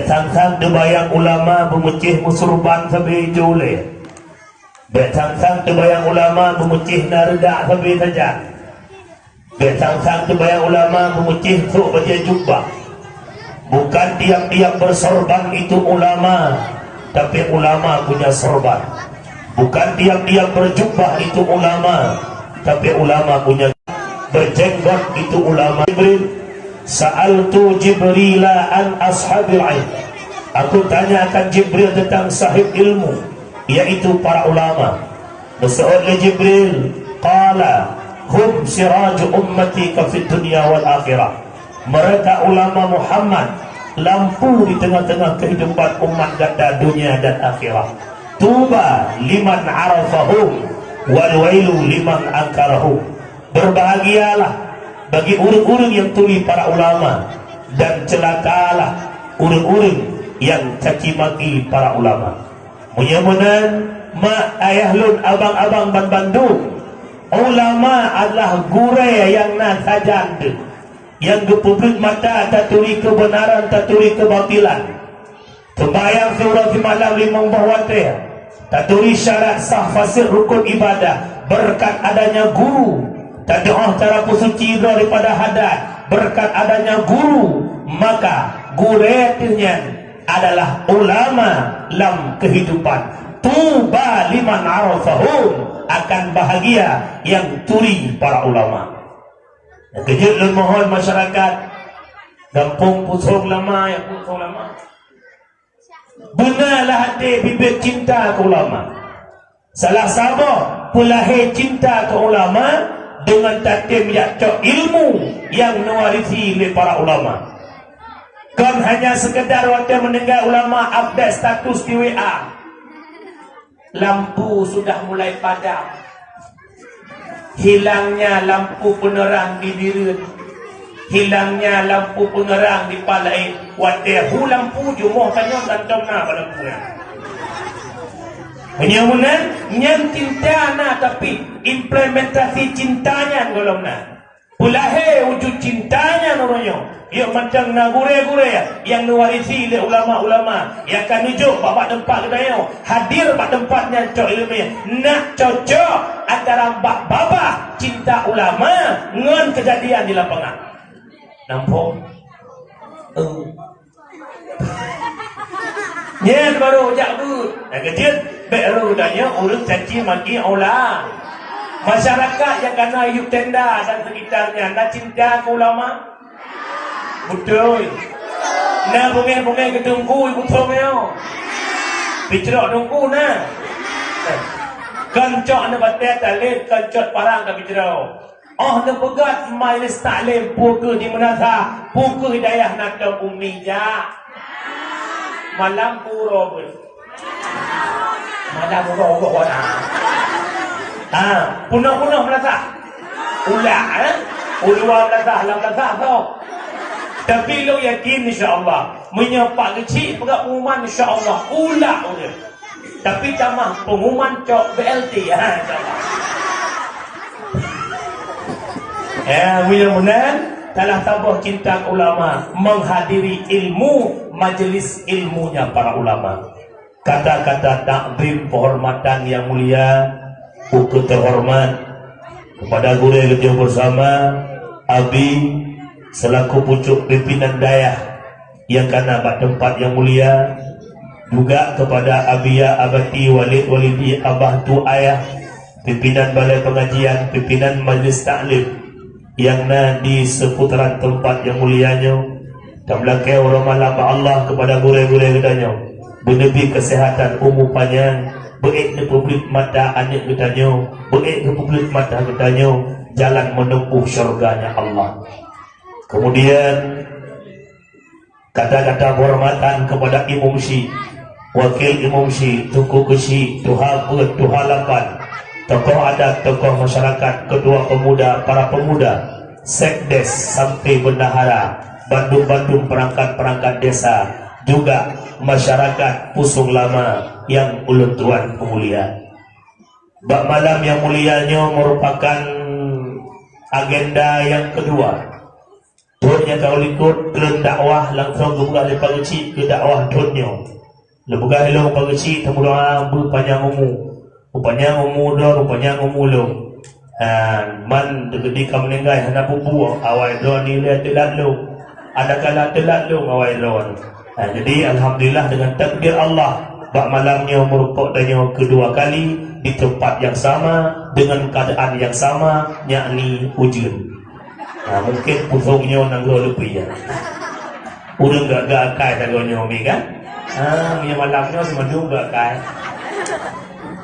sang-sang debayang ulama memecih musurban sampai jole. Sang-sang debayang ulama memecih nareda sampai saja. Sang-sang debayang ulama memecih sok baca jubah. Bukan diam-diam bersorban itu ulama, tapi ulama punya sorban. Bukan diam-diam berjubah itu ulama, tapi ulama punya berjenggot itu ulama. Jibril, sa'altu Jibrila an ashabil ilm. Aku tanyakan Jibril tentang sahib ilmu, yaitu para ulama. Berseolah Jibril, qala hum siraju ummati ka fid dunya wal akhirah. Mereka ulama Muhammad, lampu di tengah-tengah kehidupan umat ganda dunia dan akhirat. Tuba liman arafahum wal wailu liman angkarahum. Berbahagialah bagi urang-urang yang tuli para ulama, dan celakalah urang-urang yang caci maki para ulama. Mudah-mudahan mak ayahlun abang-abang ban Bandung, ulama adalah gure yang nasajan, yang gepublik mata taturi kebenaran, taturi kebatilan. Sembahyang surah malam limang bahwateh, taturi syarat sah fasih rukun ibadah berkat adanya guru. Tadoh cara pusuci daripada hadat berkat adanya guru, maka guretnya adalah ulama dalam kehidupan. Tuba liman arafahum, akan bahagia yang turi para ulama. Kejut mohon masyarakat Kampung Pusong Lama, yang Pusong Lama, benarlah hati bibit cinta ke ulama. Salah sabah pulahir cinta ke ulama dengan tatim yakcok ilmu yang mewarisi oleh para ulama. Kan hanya sekedar waktu mendengar ulama update status di WA, lampu sudah mulai padam, hilangnya lampu penerang di biren, hilangnya lampu penerang di palai. Waktu lampu jumoh kanya kantong na lampu ya. Menyamunan yang cinta na, tapi implementasi cintanya golong na. Pulahe wujud cintanya noronya. Ya macam na gure-gure yang mewarisi oleh ulama-ulama yang akan nujuk bapak tempat kedaya, hadir pada tempatnya cok ilmiah. Nak cocok antara baba cinta ulama dengan kejadian di lapangan. Nampak? Ya baru jak tu. Nak kecil baru danya urut caci maki aula. Masyarakat yang kena hidup tenda dan sekitarnya nak cinta ke ulama? Betul. Nak bungai-bungai ke tunggu ibu tongnya. Bicara tunggu na. Kancok na batet talim, kancok parang ke bicara. Oh na pegat majlis taklim puka di menasa, puka hidayah nak ke umi ja. Malam puro pun. Malam puro kok wana. Punah-punah melasa. Ulah Ulwa melasa, alam melasa tau. Tapi lo yakin insya-Allah menyepak kecil pegang pengumuman insya-Allah ulah udah. Tapi tamah pengumuman cok BLT insya-Allah. Mudah-mudahan telah tabah cinta ulama, menghadiri ilmu, majelis ilmunya para ulama. Kata-kata takzim penghormatan yang mulia, ukut terhormat kepada guru kerja bersama Abi selaku pucuk pimpinan dayah yang kena pada tempat yang mulia, juga kepada Abiya Abati Walid Walidi Abah Tu Ayah, pimpinan balai pengajian, pimpinan majlis taklim yang di seputaran tempat yang mulianya, dan belakang orang malam Allah kepada gure-gure kedanya benebi kesehatan umur panjang, baik ke publik mata anak kedanya, baik ke publik mata kedanya, jalan menempuh syurganya Allah. Kemudian kata-kata hormatan kepada Imam Syih, Wakil Imam Syih, Tuku Kesi, Tuha Put, Tuha Lapan, tokoh adat, tokoh masyarakat, kedua pemuda, para pemuda, sekdes sampai bendahara, Bandung-Bandung perangkat-perangkat desa, juga masyarakat Pusong Lama yang ulun tuan pemulia. Bak malam yang mulianya merupakan agenda yang kedua Tuannya kau likut kelen dakwah langsung ke bukan lepas kecil ke dakwah tuannya. Lebukan lo pagi kecil temu doa berpanjang umur dah berpanjang umur lo. Man degedi kam meninggal hendak bubu awal doa ni lihat telat lo. Ada kala telat lo awal doa. Jadi alhamdulillah dengan takdir Allah bak malamnya merupakannya kedua kali di tempat yang sama dengan keadaan yang sama, yakni hujan. Mungkin pusongnya nanggo lebih ya. Udah gak kai tagonya umi kan? Punya malamnya semua gak kai.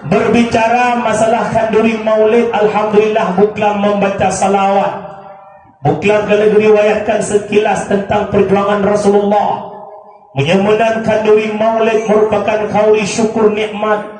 Berbicara masalah kanduri maulid, alhamdulillah Buklam membaca salawat. Buklam kalau diriwayatkan sekilas tentang perjuangan Rasulullah. Menyembuhkan kanduri maulid merupakan kauli syukur nikmat.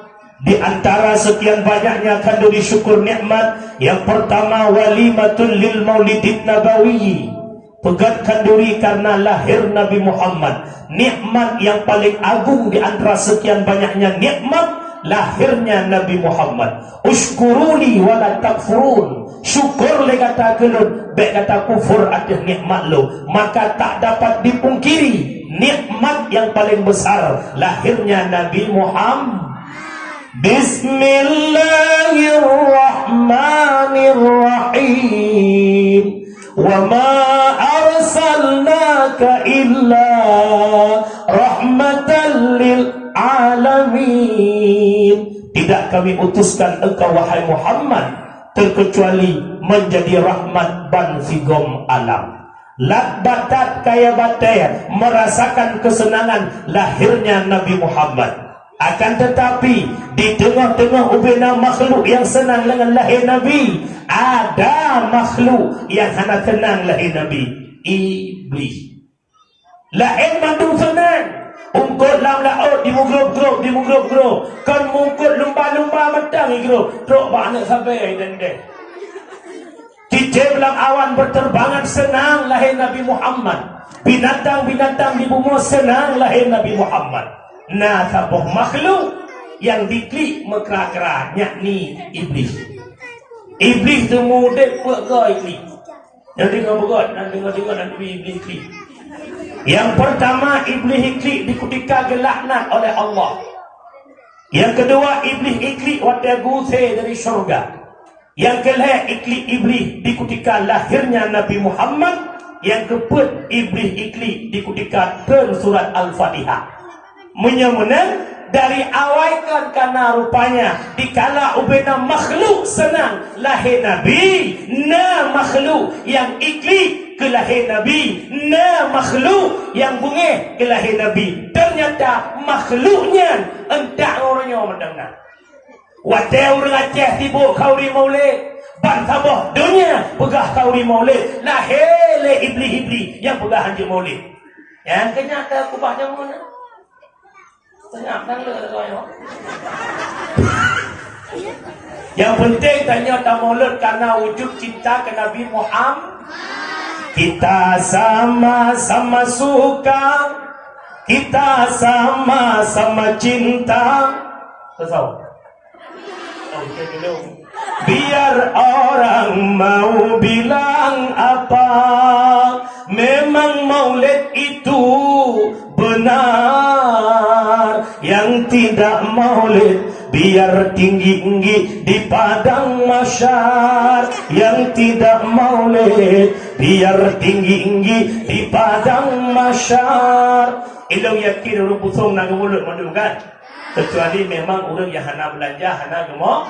Di antara sekian banyaknya kanduri syukur nikmat, yang pertama walimatul lil maulidin nabawi, pegat kanduri karena lahir Nabi Muhammad. Nikmat yang paling agung di antara sekian banyaknya nikmat lahirnya Nabi Muhammad. Ushkuruni wala takfurun, syukur le kata gelun, baik kata kufur atas nikmat lo, maka tak dapat dipungkiri nikmat yang paling besar lahirnya Nabi Muhammad. Bismillahirrahmanirrahim. Wa ma arsalnaka illa rahmatan lil alamin. Tidak kami utuskan engkau wahai Muhammad terkecuali menjadi rahmat ban figom alam. Lakbatat kaya bataya merasakan kesenangan lahirnya Nabi Muhammad. Akan tetapi di tengah-tengah ubena makhluk yang senang dengan lahir Nabi, ada makhluk yang hanya tenang lahir Nabi, iblis. Lahir mandung senang, ungkut lam laut di mugrub, kan mungkut lumba-lumba matang igro, trok banyak sampai dan deh. Cicir belang awan berterbangan senang lahir Nabi Muhammad. Binatang-binatang di bumi senang lahir Nabi Muhammad. Nah, sabuh makhluk yang diklik mekra-kera, yakni iblis. Iblis tu mudah pergi iklik. Yang dengar begot, nanti iblis iklik. Yang pertama, iblis iklik dikutika gelaknat oleh Allah. Yang kedua, iblis iklik waktu gusir dari syurga. Yang kelima, iklik iblis dikutika lahirnya Nabi Muhammad. Yang keempat, iblis iklik dikutika turun surat Al-Fatihah. Menyemenang dari awaikan karena rupanya dikala ubena makhluk senang lahir Nabi, na makhluk yang iklik ke lahir Nabi, na makhluk yang bungeh ke lahir Nabi. Ternyata makhluknya entah orangnya mendengar. Wadah orang Aceh sibuk kauri maulid, ban sabah dunia pegah kauri maulid, lahir le iblis-iblis yang pegah hanji maulid. Yang kenyataan kubahnya mana? Yang penting tanya tak maulid karena wujud cinta ke Nabi Muhammad. Kita sama-sama suka, kita sama-sama cinta. Tahu? Biar orang mau bilang apa, memang maulid itu benar. Yang tidak maulid biar tinggi-tinggi di padang mahsyar. Yang tidak maulid biar tinggi-tinggi di padang mahsyar. Ilau yakin orang pusong nak mulut mandu kan? Kecuali memang orang yang hana belanja, hana gemuk,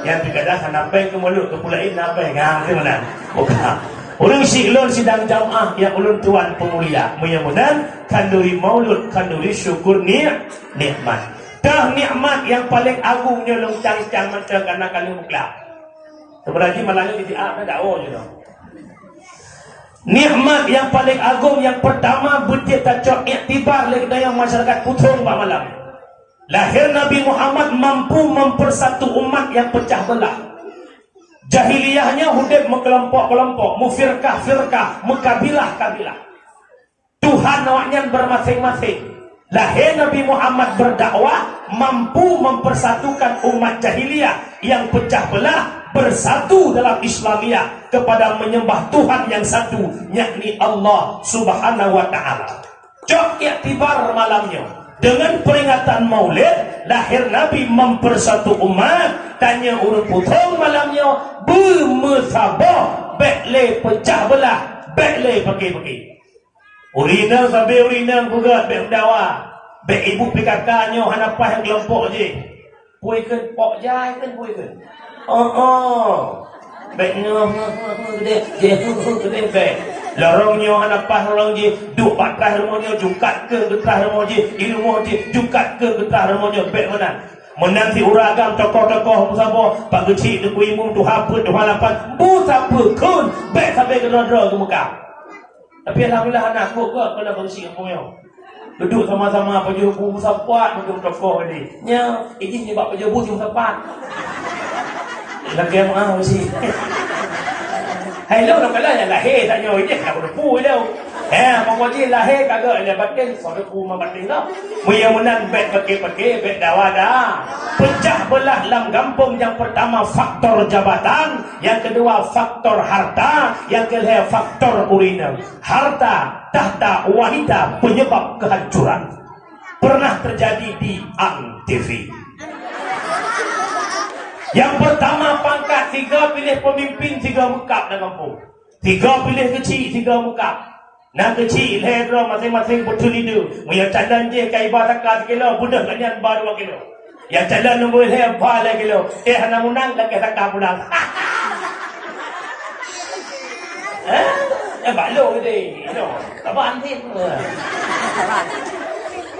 yang terkadang hana pay ke mulut, kepulain nak pay kan? Mana? Bukan. Orang siklon sidang jamaah yang ulun tuan pemulia menyemudan kanduri maulud, kanduri syukur nikmat. Dah nikmat yang paling agung nyolong cang-cang macam karena kali muklah. Sebenarnya malangnya di tiap dakwah juga. Nikmat yang paling agung yang pertama betul tak iktibar lagi dalam masyarakat putung pak malam. Lahir Nabi Muhammad mampu mempersatu umat yang pecah belah. Jahiliyahnya hudib mengelompok-kelompok, mufirkah-firkah, mekabilah-kabilah. Tuhan awaknya bermasing-masing. Lahir Nabi Muhammad berdakwah mampu mempersatukan umat jahiliyah yang pecah belah bersatu dalam Islamiyah kepada menyembah Tuhan yang satu, yakni Allah Subhanahu wa taala. Cok iktibar malamnya dengan peringatan Maulid lahir Nabi mempersatu umat, tanya urut putong malamnya bermusabah, bekle pecah belah, bekle pakai-pakai. Urina sampai urina juga bek dawa. Bek ibu pikakanya hanapah yang kelompok je. Puai kan pok jai kan puai kan. Bek nyoh gede bek. Lorongnya hanapah orang je duk patah rumahnya jukat ke getah rumah je. Ilmu je jukat ke getah rumahnya bek mana. Menanti uragam tokoh-tokoh musabah pak kecil tu imum tu haput tu halapan musabah kun bek sampai ke rodro ke Mekah. Tapi alhamdulillah anakku ke kena bersih kampungnya. Duduk sama-sama pejabu musapat macam tokoh ni. Nya, izin ni bab pejabu musapat. Lagi yang mesti. Hai lo nak kalah lahir tak nyo ini nak berpu lo. Pokok je lahir kagak ada batin sampai rumah batin dah. Muya menan bet pakai-pakai bet dawa dah. Pecah belah dalam kampung yang pertama faktor jabatan, yang kedua faktor harta, yang ketiga faktor urina. Harta, tahta, wanita penyebab kehancuran. Pernah terjadi di ANTV. Yang pertama pangkat 3 pilih pemimpin 3 mekap dalam kampung. 3 pilih kecil 3 mekap. Nak kecil hero masing-masing betul itu. Yang cadan je kai ba takar kilo, budak kanyan ba 2 kilo. Yang cadan nombor he ba le kilo. Hana munang tak takar pulang. Balo ni. Taban ni.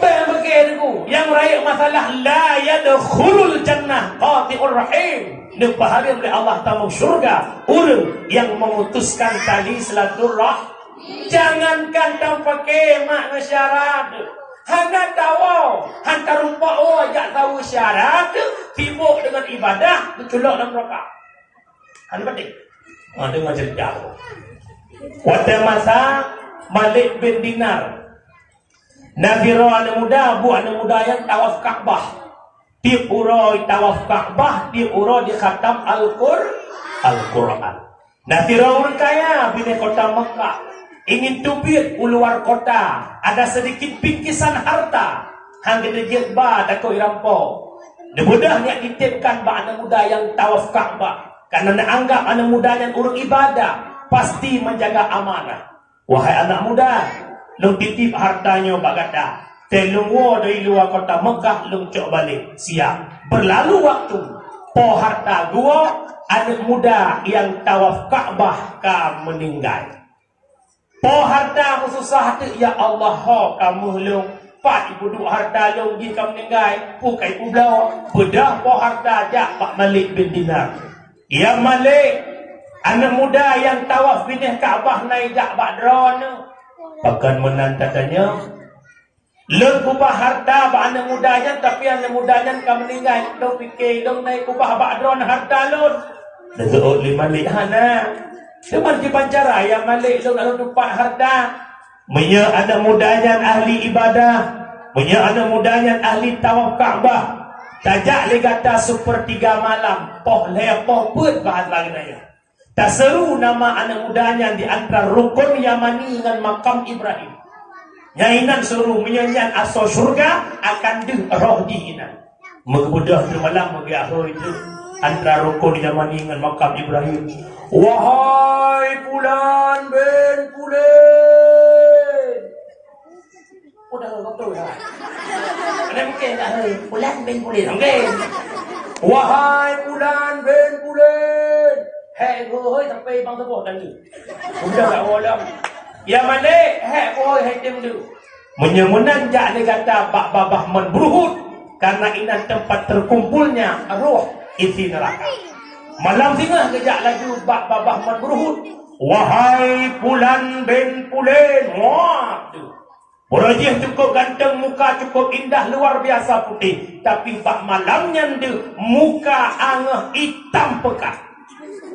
Begitu. Yang raya masalah la yadkhulul jannah qati'ur rahim. Dipahamkan oleh Allah taala syurga orang yang memutuskan tali silaturahim. Jangankan tanpa kemak syarat. Hanya tahu, hantar rupa ajak tahu syarat, sibuk dengan ibadah, diculak dalam rakaat. Hanya penting. Dengan cerita. Pada masa Malik bin Dinar, Nabi anak muda, anak muda yang tawaf Ka'bah. Tiap uroi tawaf Ka'bah, tiap uroi di khatam Al-Quran. Nabi orang kaya bina kota Mekah. Ingin tubit keluar kota, ada sedikit bingkisan harta, hang gede jilbah takut rampok. Mudahnya ditipkan ba anak muda yang tawaf Ka'bah, karena dianggap anak muda yang urung ibadah pasti menjaga amanah. Wahai anak muda, lung titip hartanya bagada, telungwo dari luar kota Mekah lung cok balik siap. Berlalu waktu, po harta gua anak muda yang tawaf Ka'bah ka meninggal. Po harta susah hati ya Allah ho kamu lung pat ibu duk harta lung gi kamu meninggal pukai ublau bedah po harta jak Pak Malik bin Dinar. Ya Malik, anak muda yang tawaf binih Ka'bah naik jak badron. Bahkan menan katanya lung kubah harta ba anak mudanya, tapi anak mudanya kamu meninggal dong fikir dong naik kubah badron harta lun. Datuk Malik hana Cuman di pancara yang Malik lu nak tempat harta. Punya anak mudanya ahli ibadah, punya anak mudanya ahli tawaf Ka'bah. Tajak le kata sepertiga malam, poh lepoh put bahas lagi naya. Tak seru nama anak mudanya di antara rukun Yamani dengan makam Ibrahim. Nyainan seru menyanyian asal surga akan di roh diinan. Mengebudah di malam bagi akhir itu antara rukun Yamani dengan makam Ibrahim. Wahai Fulan bin Fulan. Udah betul ya. Ada mungkin tak hari Fulan bin Fulan. Mungkin. Wahai Fulan bin Fulan. Hei hoi sampai bang tepuk tadi. Udah tak boleh. Ya mana? Hei hoi hei dem dulu. Menyemunan jak dia kata bak babah menburuhut karena ini tempat terkumpulnya roh isi neraka. Malam singa kejak laju bak babah menburuhut. Wahai Fulan bin Fulan. Wah. Orangnya cukup ganteng, muka cukup indah, luar biasa putih. Tapi bak malamnya dia muka angah hitam pekat.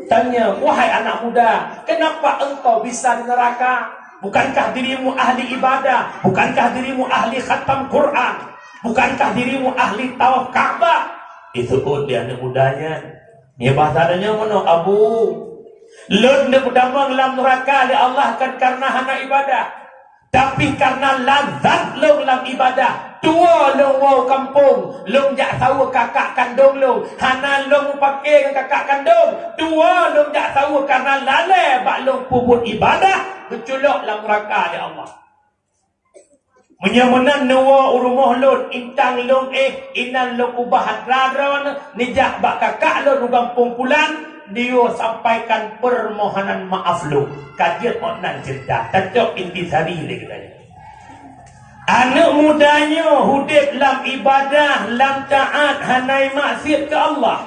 Tanya, wahai anak muda, kenapa engkau bisa di neraka? Bukankah dirimu ahli ibadah? Bukankah dirimu ahli khatam Quran? Bukankah dirimu ahli tawaf Ka'bah? Itu dia anak mudanya. Ni bahasanya mana Abu? Lun dia berdamang dalam neraka oleh Allah kan karena hana ibadah. Tapi karena lazat lung dalam ibadah. Tua lung wow kampung, lung jak tahu kakak kandung lung. Hana lung pakai dengan kakak kandung. Tua lung jak tahu karena lalai bak lung puput ibadah. Berculuk dalam neraka oleh Allah. Menyamunan nawa urumuh lun intang lung inan lung ubah hadradron nijak bak kakak lun kampung pulan. Dia sampaikan permohonan maaf lu kajian onan cerita tajuk intisari lagi tadi. Anak mudanya hidup dalam ibadah, dalam taat, hanai maksiat ke Allah.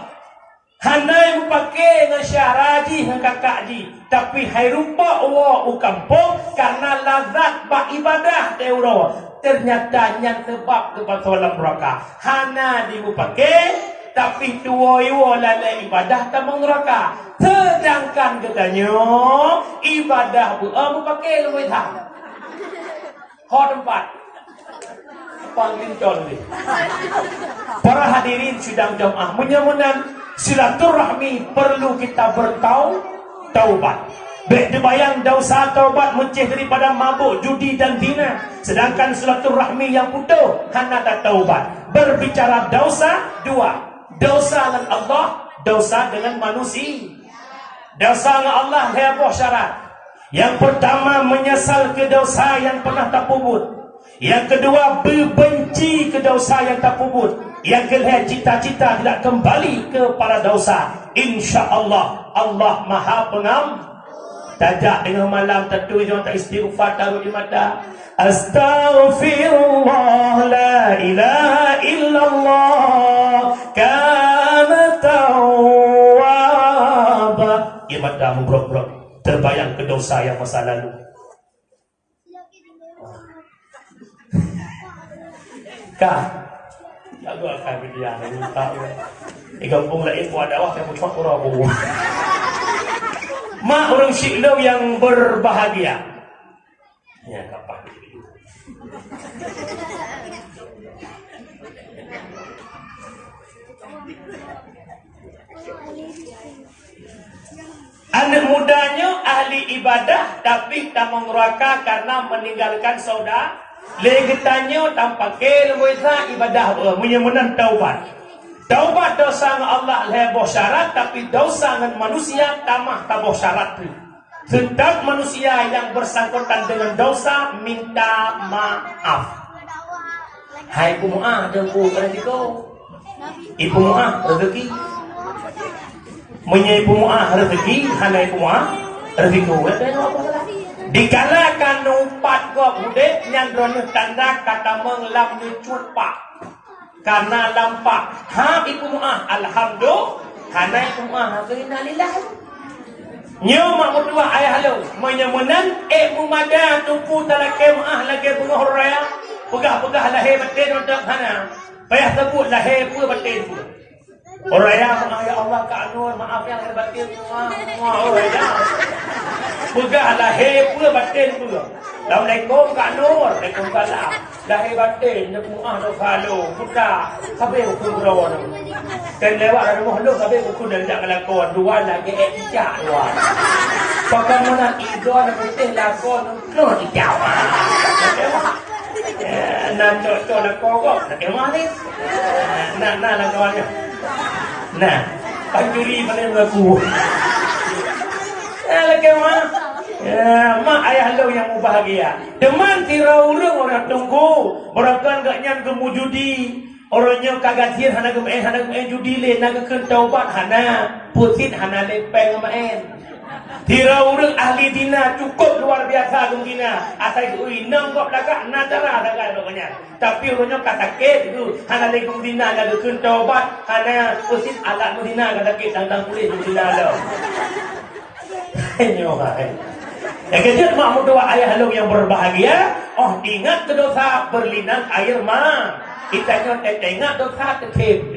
Hanai pakai dengan syaraji dengan kakak ji, tapi hai rupa wa kampung karena lazat bak ibadah teuro. Ternyata yang sebab kepasolan neraka. Hana dipakai tapi tua-tua lalai ibadah tamang neraka. Sedangkan katanya ibadah mu pakai lebih tak. Hot tempat. Panggil ni. Para hadirin sidang jamaah, menyamunan silaturahmi perlu kita bertaubat. Baik dibayang dosa taubat menceh daripada mabuk, judi dan zina. Sedangkan silaturahmi yang utuh hana tak taubat. Berbicara dosa dua. Dosa dengan Allah, dosa dengan manusia. Dosa dengan Allah heboh syarat. Yang pertama menyesal ke dosa yang pernah tak puput. Yang kedua berbenci ke dosa yang tak puput. Yang ketiga cita-cita tidak kembali kepada dosa. Insya-Allah Allah Maha Pengampun. Tajak dengan malam tentu jangan tak istighfar taruh di mata. Astaghfirullah la ilaha illallah kana tawwaba. Ya mata mubrok-brok terbayang ke dosa yang masa lalu. Kah aku akan dia minta di kampung lain pun ada wah yang mutlak urabu. Mak orang Syiklau yang berbahagia. Ya, kapan itu? Anak mudanya ahli ibadah tapi tak neraka karena meninggalkan saudara. Legetanya tanpa kelewesa ibadah menyemenan taubat. Taubat dosa dengan Allah leboh syarat, tapi dosa dengan manusia tamah taboh syarat. Setiap manusia yang bersangkutan dengan dosa minta maaf. Hai Ibu Mu'ah, dengku rezeki. Ibu Mu'ah rezeki. Menyai Ibu Mu'ah rezeki, hana Ibu Mu'ah rezeki. Dikalakan numpat gua budek nyandrono tanda kata menglam cupak. Karena lampak ha Ibu Mu'ah alhamdulillah karena Ibu Mu'ah innalillah nyo mak berdua ayah lu menyemunan mumada tupu talake Mu'ah lagi bunga raya pegah-pegah lahir batin untuk hana payah sebut lahir pun batin pun raya Mu'ah ya Allah ka'anun maaf yang lahir batin Mu'ah raya pegah lahir pun batin pun Assalamualaikum Kak Nur. Waalaikumsalam. Lahir batin nak Mu'ah nak kalau buka kabeh hukum rawan. Dan lewat rumah lu kabeh hukum dan jak lakon dua lagi ejak dua. Bagaimana itu nak penting lakon lu ejak. Nak cocok lakon kok nak mana? Nak lakonnya. Nah, panjuri mana mengaku. Lagi mana? Mak ayah lu yang bahagia. Deman tirau-urung orang tunggu. Orang kan gak nyam kemu judi. Orangnya kagak sir hana ke judi le naga ke taubat hana. Pusit hana lepeng main. Tirau-urung ahli dina cukup luar biasa dong dina. Asal ui nang kok lagak nadara lagak pokoknya. Tapi orangnya kata ke itu hana legung dina naga ke taubat hana pusit alat dina kata ke tang kulit dina lo. Nyohai. Yang ketiga makmud doa ayah lu yang berbahagia. Oh ingat ke dosa berlinang air mah. Itanya ingat dosa kekim.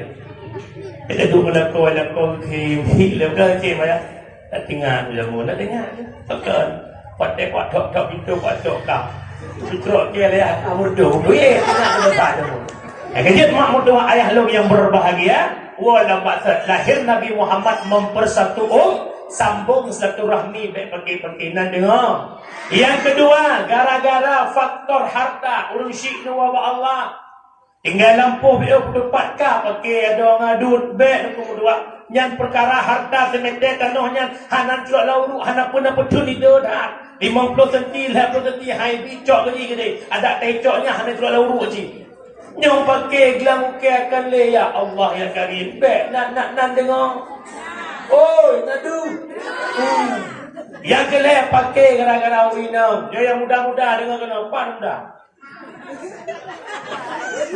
Kita tu melakon kekim. Hilang kekim ya. Tak tinggal jamu nak dengar. Takkan. Patek tok pintu tok kau. Sutrok dia ya amur do. Duit ingat dosa jamu. Yang ketiga makmud doa ayah lu yang berbahagia. wala maksud lahir Nabi Muhammad mempersatu sambung silaturahmi baik pergi-perginan dengar. Yang kedua, gara-gara faktor harta, urang syik wa Allah. Tinggal lampu biar dapat ka pakai ada ngadut baik kedua. Yang perkara harta semete tanahnya hanan jual lauru hanan pun apa tu ni dah. 50 cm, 50 cm hai bicok lagi gede. Ada tecoknya hanan jual lauru je. Nyong pakai gelang ukai akan le ya Allah ya Karim. Baik nak dengar. Oi, nadu. Yang kelih pakai gara-gara winam. Dia yang muda-muda dengar kena pan muda.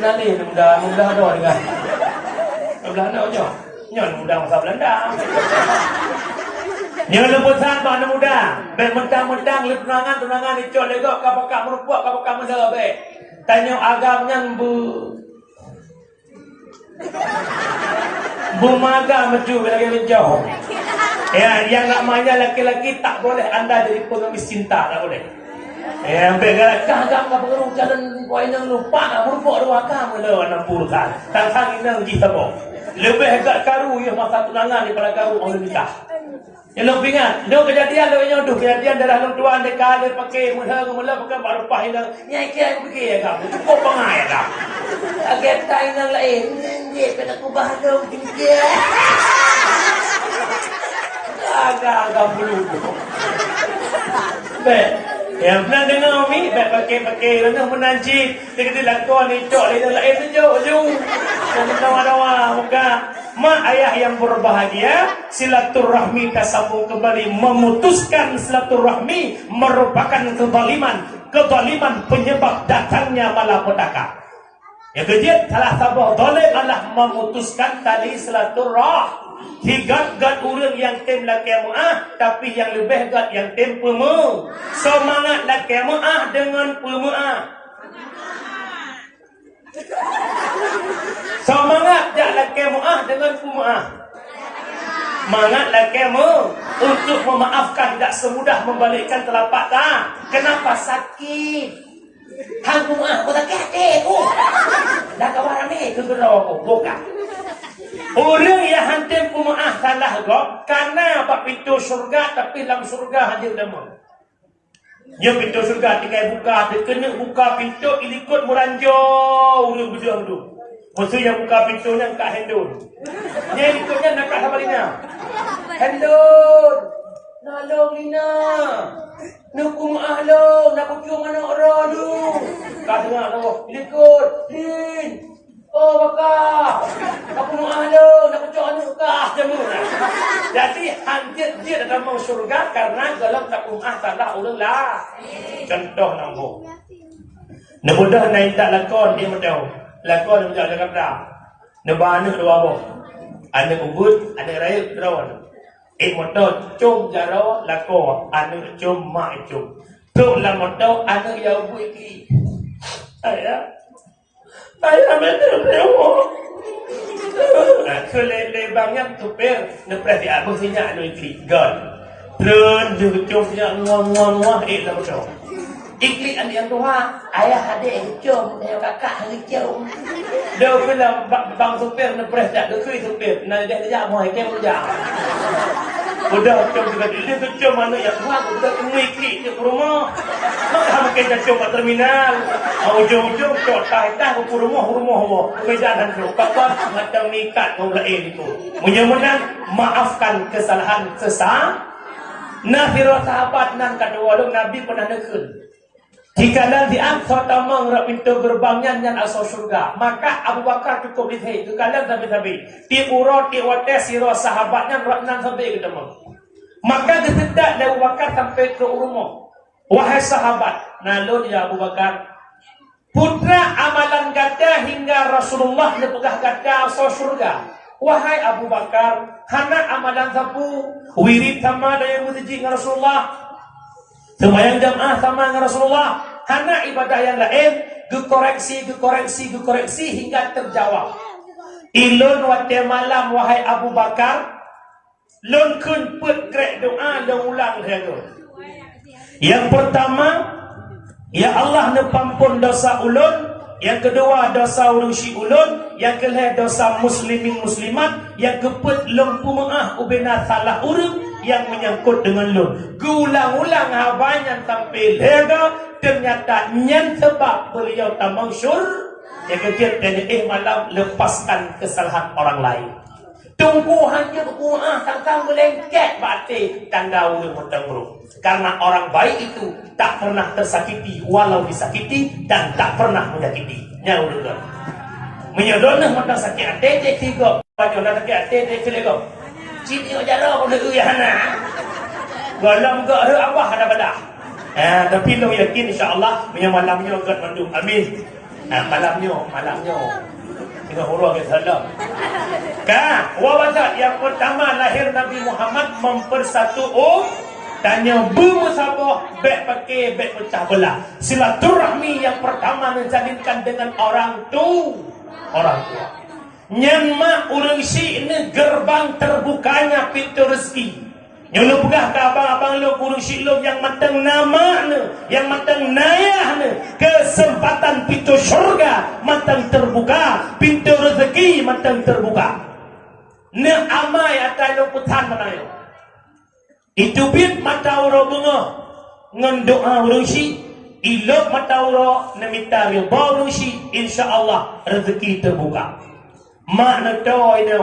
Nani muda dah dengar. Belanda aja. Nyon muda masa Belanda. Nyon lepusan mana muda. Ben mentang-mentang le tunangan dicol legok kapakak merupuak kapakak mendara baik. Tanya agamnya bumaga maju lagi menjauh. Ya, yang namanya laki-laki tak boleh anda jadi pengemis cinta, tak boleh. Ya, sampai agam ka pengeru jalan poin yang lupa nak merupuk dua kamu le 60 kan. Tang-tang ina uji sabo. Lebih agak karu ya masa tunangan daripada karu orang nikah. Yang lebih ingat, do kejadian do nyodoh kejadian darah long tuan dekat dia pakai mula pakai baru pahina. Nyai kira pergi ya kamu. Cukup pengai dah. Agak tai nang lain. Dia kena kubah dong tinggi. Agak belum. Baik. Yang pernah dengar mi, baik pakai mana menanci. Dia kata lakon ni cok lain tu jauh. Dan dawa muka. Mak ayah yang berbahagia, silaturahmi tersambung kembali. Memutuskan silaturahmi merupakan kezaliman penyebab datangnya malapetaka. Yang ketiga, salah satu zalim adalah memutuskan tali silaturahmi. Higat orang yang tem laki mu'ah, tapi yang lebih gat yang tem pemu. Semangat laki mu'ah dengan pemu'ah. Semangat jak laki mu'ah dengan pemu'ah. Semangat laki mu untuk memaafkan, tak semudah membalikkan telapak tangan. Kenapa sakit? Hang mu'ah, kau sakit hati aku. Dah kawan ramai, kegerau aku, bukan. Orang yang hantar pemaaf salah kau karena apa pintu surga tapi dalam surga hadir demo. Dia pintu surga tinggal buka, dia kena buka pintu ikut meranjau orang berdua tu. Maksud yang buka pintunya kat handul. Dia ikutnya nak kat sama Lina. Handul. Nolong Lina. Nak kumah lo, nak kucung anak orang tu. Kau dengar tu, ikut. Lin. Oh bakar, aku mau ahlo, nak kucuk anak kah jamu. Jadi hanjit dia dalam surga karena dalam takumah salah ulun lah. Contoh nampu. Nemudah naik tak lakon dia mendau. Lakon dia menjaga kapda. Nebana dua boh. Anak ubud, anak raya drawan. Motor cum jaro lakon, anak cum mak cum. Tu lah motor anak yang ubud ki. Ayah. Ayah betul betul. Kelebangnya tupir, nepres di abang sinyak nu ikli god. Tren jujur sinyak ngom lah betul. Ikli adik yang tua, ayah adik cum, ayah kakak hari cum. Dia bila bang supir nepres tak dekui supir, nak dia mau ikem dia. Udah cum juga dia tu cum mana yang tua, udah kena ikli ke rumah. Maka mungkin dia cum kat terminal. Ujung-ujung cok tah ke rumah. Perbezaan tu. Papa macam nikat kau lain itu. Mudah-mudahan maafkan kesalahan sesama. Nafirah sahabat nan kedua dong Nabi pernah nekun. Jika nanti ansor tamang rak pintu gerbangnya nyan asal surga, maka Abu Bakar cukup di sini. Kalian sampai ti urut ti wates siro sahabatnya rak nan sampai ketemu. Maka kesedak Abu Bakar sampai ke rumah. Wahai sahabat, nalun ya Abu Bakar. Putra amalan gada hingga Rasulullah nepegah gada asal surga. Wahai Abu Bakar, hana amalan sapu, wirid sama dengan musjid Rasulullah. Sembahyang jamaah sama dengan Rasulullah. Hana ibadah yang lain, gekoreksi hingga terjawab. Ilun wate malam wahai Abu Bakar, lun kun put grek doa dan ulang dia. Yang pertama, ya Allah nepampun dosa ulun, Yang kedua dosa urusi ulun, yang kelih dosa muslimin muslimat, yang keempat lempu maah ubena salah urang yang menyangkut dengan lun. Gulang-ulang habanyan tampil lega ternyata nyen sebab beliau tak mangsur yang kejut dan malam lepaskan kesalahan orang lain. Tunggu hanya berkuah tentang melengket batik tanda urang bertengru. Karena orang baik itu tak pernah tersakiti walau disakiti dan tak pernah menyakiti. Nya urang. Menyodonah mata sakit hati dia tiga. Banyak nak sakit hati dia tiga. Cini ojara boleh uyana. Galam gak ada abah ada badah. Tapi lo yakin insya-Allah punya malamnya agak mandum. Amin. Malamnya. Tengah huruf ke salam. Wawazat yang pertama lahir Nabi Muhammad mempersatu tanya bermusabah bek pakai bek pecah belah. Silaturahmi yang pertama menjalinkan dengan orang tua. Nyamak urang si ini gerbang terbukanya pintu rezeki. Nyolo pegah ke abang-abang lo urang si lo yang matang nama ne, yang matang nayah ne, kesempatan pintu syurga matang terbuka, pintu rezeki matang terbuka. Ne amai atai lo putan manayo. Itu bit mata uro bunga ngan doa urang si, ilok mata uro nemita ridha urang si, insyaallah rezeki terbuka. Mak nak tahu ini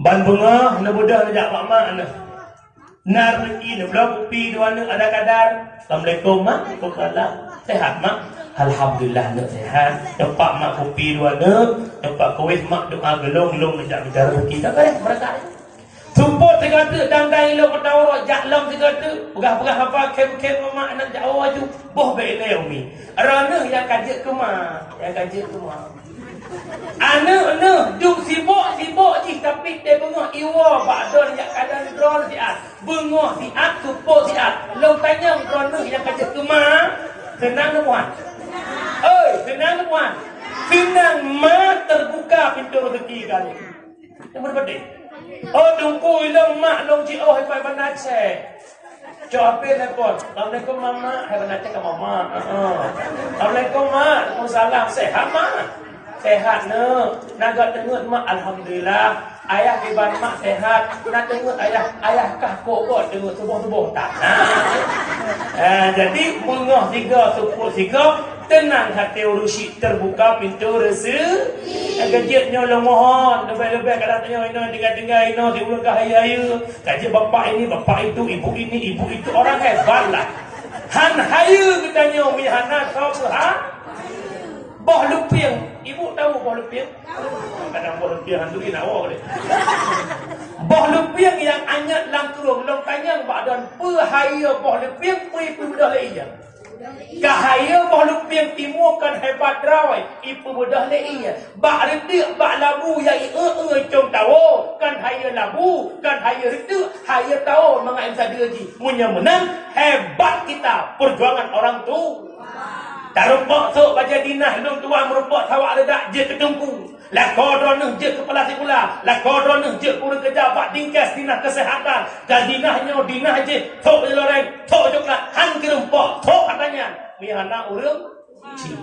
ban bunga nak budak nak jak mak nak nar rezeki nak belum kopi dua nak ada kadar. Assalamualaikum mak, waalaikumsalam. Sehat mak? Alhamdulillah nak sehat. Dapat mak kopi dua nak, dapat kuih mak doa gelong-gelong nak jak bicara rezeki. Tak boleh mereka. Sumput segala dan ilok bertawar jaklam segala pegah-pegah apa kem-kem mak nak jak awak tu boh baik dia umi. Rana yang kajak ke mak, Anak duk sibuk je tapi dia bengah iwa bakdon yang kadang drone siat. Bengah siat supuk siat. Long tanya drone yang kajak ke mak. Senang puan. Senang puan. Senang mak terbuka pintu rezeki kali. Yang berbeda. Tunggu ilang mak long ci hai banat cek. Jawab telepon. Assalamualaikum mama. Hai banat cek ke mama. Assalamualaikum mak. Waalaikumsalam. Sehat mak? Sehat ne. Naga tengut mak alhamdulillah. Ayah kiban mak sehat. Nak tengut ayah kah kok tengut subuh-subuh tak. Jadi bengah tiga supuk tiga tenang hati urusi terbuka pintu rezeki. Kejutnya lo mohon lebih-lebih kadang tanya ino tinggal ino di ulang kahaya. Kaji bapak ini bapak itu ibu ini ibu itu orang hebat lah. Han hayu katanya umi hana sapa ha? Boh lupiang. Ibu tahu boh lupiang? Kadang boh lupiang handuri nawa boleh. Boh lupiang yang anyat langkurung long kanyang badan pehaya boh lupiang pui mudah leia. Kahaya boh lupiang timukan hebat rawai ipu mudah leia. Bak redik bak labu yang com tahu kan haya labu kan haya redik haya tahu mengai sadia ji. Munya menang hebat kita perjuangan orang tu. Tak rumpok sok baca dinah lung tua merumpok tawak redak je ketungku. La kodroneh je kepala sikula. La kodroneh je kurang kerja bak dingkas dinah kesehatan. Dan dinahnya dinah je sok je loreng, sok coklat, han ke rumpok, sok katanya. Mi anak urang ci.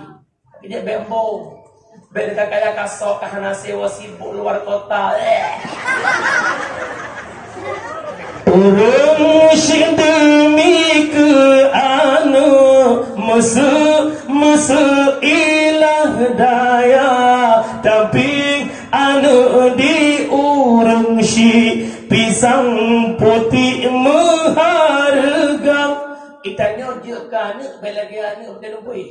Dia bembo. Bek dekat kaya kasok kahana sewa sibuk luar kota. Urang si demi ke anu Masa ilah daya tapi anu di urang si pisang putih maharga. Itanya je ka anu belagi anu udah lupai.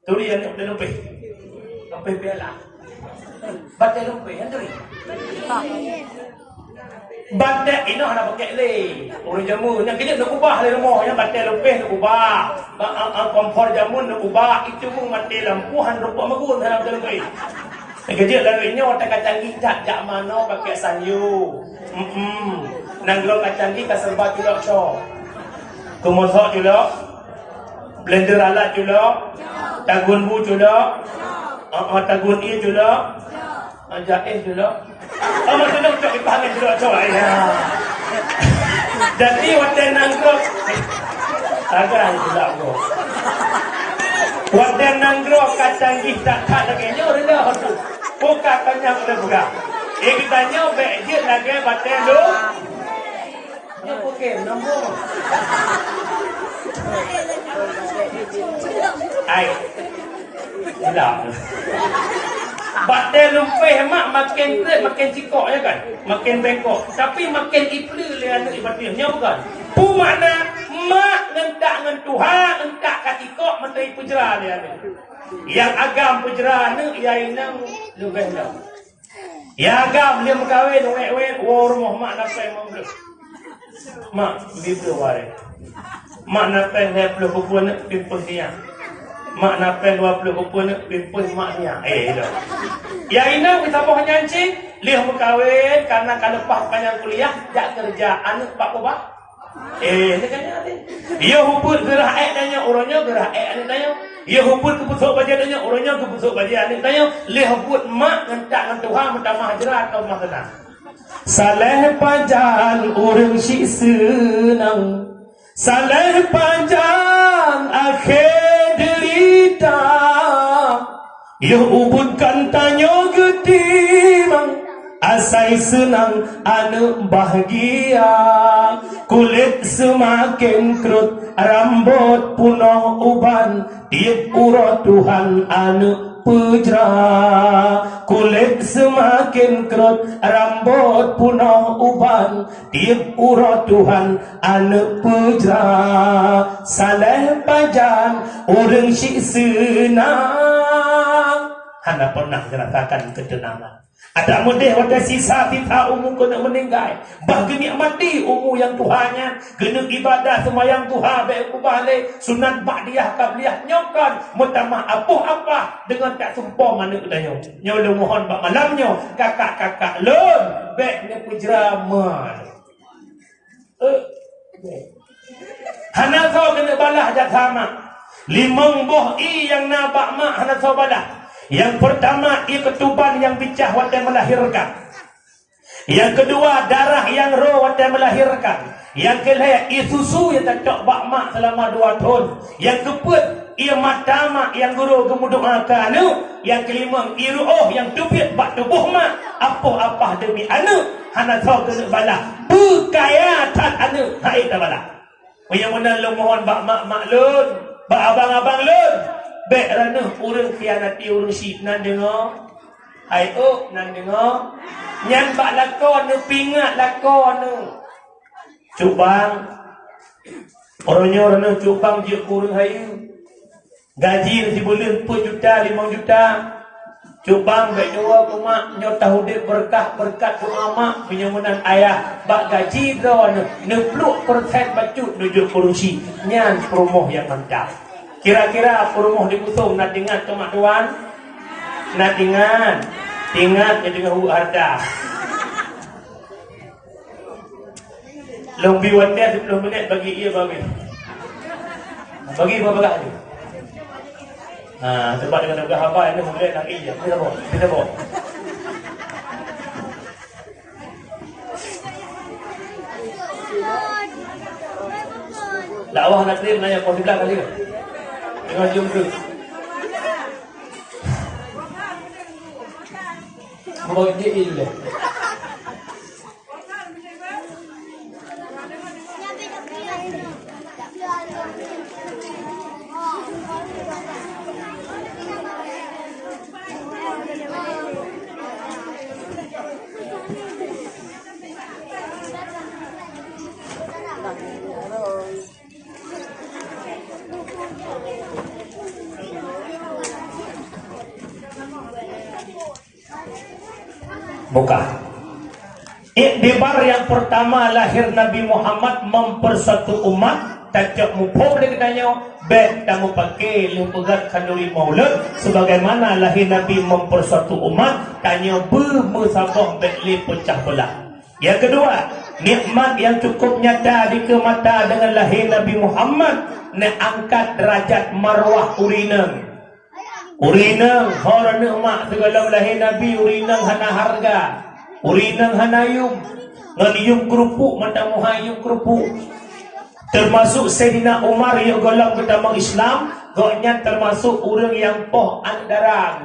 Turi anu udah lupai. Sampai bela. Baca lupai andoi. Batek ini ada pakai le. Orang jamu yang kejap nak ubah le rumah yang batek lebih nak ubah. Kompor jamu nak ubah itu pun mati lampuhan rupa magun dalam lebih. Yang kejap lalu ini otak kacang jak mana pakai sanyu. Nanggro kacang gigi serba julok cho. Kemosak julok. Blender alat julok. Tagun bu julok. Tagun i julok. Jaih julok. Macam nak cok ipangan julok cho ya. Jadi waktu nanggro agak julok go. Wadah nanggro kacang kita tak lagi nyo dah. Buka kanyang le buka. Kita nyo beje lagi baten lu. Nyo bukan nombor. Ai. Tidak. Baten lumpeh mak makin berat makin cikok ya kan. Makin bengkok. Tapi makin ipli le anak ibadah nyo bukan. Pu makna mak ngentak ngen Tuhan entak katikok menteri pujera dia ni. Yang agam pujera ni ia inang lebih dah. Ya agam dia berkahwin wek-wek rumah mak napai mampu. Mak begitu ware. Mak napai 20 kupon pimpun dia. Mak napai 20 kupon pimpun mak dia. Dah. Ya inang kita boh nyancing, dia berkahwin karena kalau pak panjang kuliah jak kerja anak pak ubah. Ni kan ni. Ia hubut gerah tanya orangnya gerah ni tanya. Ia hubut kebusuk baja tanya orangnya kebusuk baja ni tanya. Leh hubut mak ngentak ngan Tuhan minta mahajrat atau mahana. Saleh panjang orang si senang. Saleh panjang akhir derita. Ia hubutkan tanya gedimang. Asai senang anu bahagia. Kulit semakin kerut, rambut punuh uban. Tiap urat Tuhan anu pujra. Kulit semakin kerut, rambut punuh uban. Tiap urat Tuhan anu pujra. Saleh pajan orang syik senang. Hana pernah merasakan ketenangan. Ada mudih wadah sisa kita umum kena meninggal. Bah geni mati umum yang Tuhannya. Kena ibadah semayang Tuhan. Baik balik. Sunat ba'diyah kabliyah. Nyokan. Mutamah apa-apa. Dengan tak sumpah mana kedanya. Nyolo mohon bak malamnya. Kakak-kakak lun. Baiknya pujeraman. Hana kau kena balah jatama. Limang boh i yang nabak mak. Hana kau balah. Yang pertama, ia ketuban yang bicah wadah melahirkan. Yang kedua, darah yang roh wadah melahirkan. Yang kelima, ia susu yang tak cok bak mak selama 2 tahun. Yang keempat, ia mata mak yang guru kemudian anu. Yang kelima, ia roh yang tubit bak tubuh mak. Apa-apa demi anu. Hana tahu kena balah. Berkayatan anu. Hai tak balah. Yang mana lu mohon bak mak lun. Bak abang-abang lun. Baik rana orang khianati orang syik nan dengar. Hai nan dengar. Yang bak lakon ni pingat lakon ni. Cubang. Orangnya rana cubang je kurang hayu. Gaji si bulan 4 juta 5 juta. Cubang baik doa kumak nyota hudip berkat doa mak penyamanan ayah bak gaji dah ni 60% bacut nuju kursi. Nyan promoh yang mantap. Kira-kira perumoh digusung nak dengar ke mak tuan? Nak dengar? Ingat dengan hu harda. Lombi wadah 10 minit bagi ia bagi. Bagi berapa kali? Sebab dengan harga apa ini boleh nak iya. Kita bawa. Dakwah nak terima nanya kau sebelah kali ke? Dengan jom ke? Bawa dia ini dulu. Bukan. Iktibar yang pertama lahir Nabi Muhammad mempersatu umat. Tak mupuk dia katanya. Baik kamu pakai lempegat kanduri maulud. Sebagaimana lahir Nabi mempersatu umat. Tanya bermusabah baik pecah belah. Yang kedua, nikmat yang cukup nyata di mata dengan lahir Nabi Muhammad. Nak angkat derajat marwah urineng. Urineng horane mak segala lahir Nabi urineng hana harga. Urineng hana yum. Ngan yum kerupuk mata muha yum kerupuk. Termasuk Sayyidina Umar yang golong pertama Islam Goknya termasuk orang yang poh anak darah.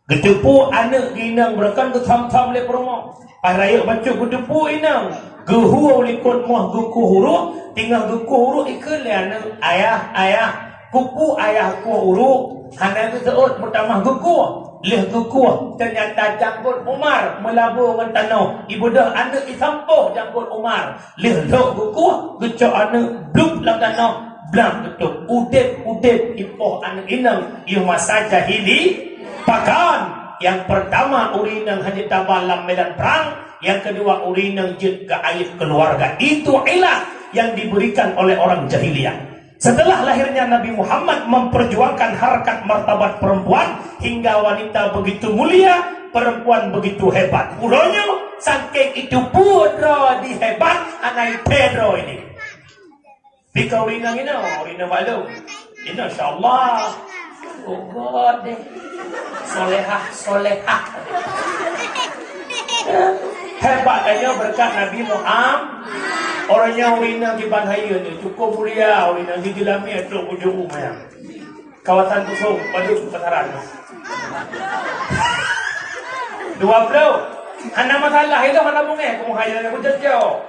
Gedepu anak ginang berkan ke tham-tham le promo. Paraya baca gedepu inang. Gehu likut moh guku huruf, tinggal guku huruf ikut le anak ayah kuku ayah ku huruf. Hana tu seut pertama guku. Leh guku ternyata jangkut Umar melabur dengan tanah. Ibu dah anak isampuh jangkut Umar. Leh lok guku gecok anak bluk lang tanah. Blang betul. Udip ipoh anak inang. Ia masa jahili. Bahkan yang pertama urinang hanya dalam medan perang, yang kedua urinang jid ke air keluarga. Itu ilah yang diberikan oleh orang jahiliyah. Setelah lahirnya Nabi Muhammad memperjuangkan harkat martabat perempuan hingga wanita begitu mulia, perempuan begitu hebat. Ulanya saking itu pudra di hebat anak Pedro ini. Bika urinang ini, urinang malu. Insyaallah. Oh God deh. Solehah hebatnya berkat Nabi Muhammad. Orangnya urinang di Banhaya ni cukup mulia. Urinang di dalamnya itu ujung umumnya kawasan Kusung pada pasaran 20 hana masalah itu hana bunga kumuhaya aku jauh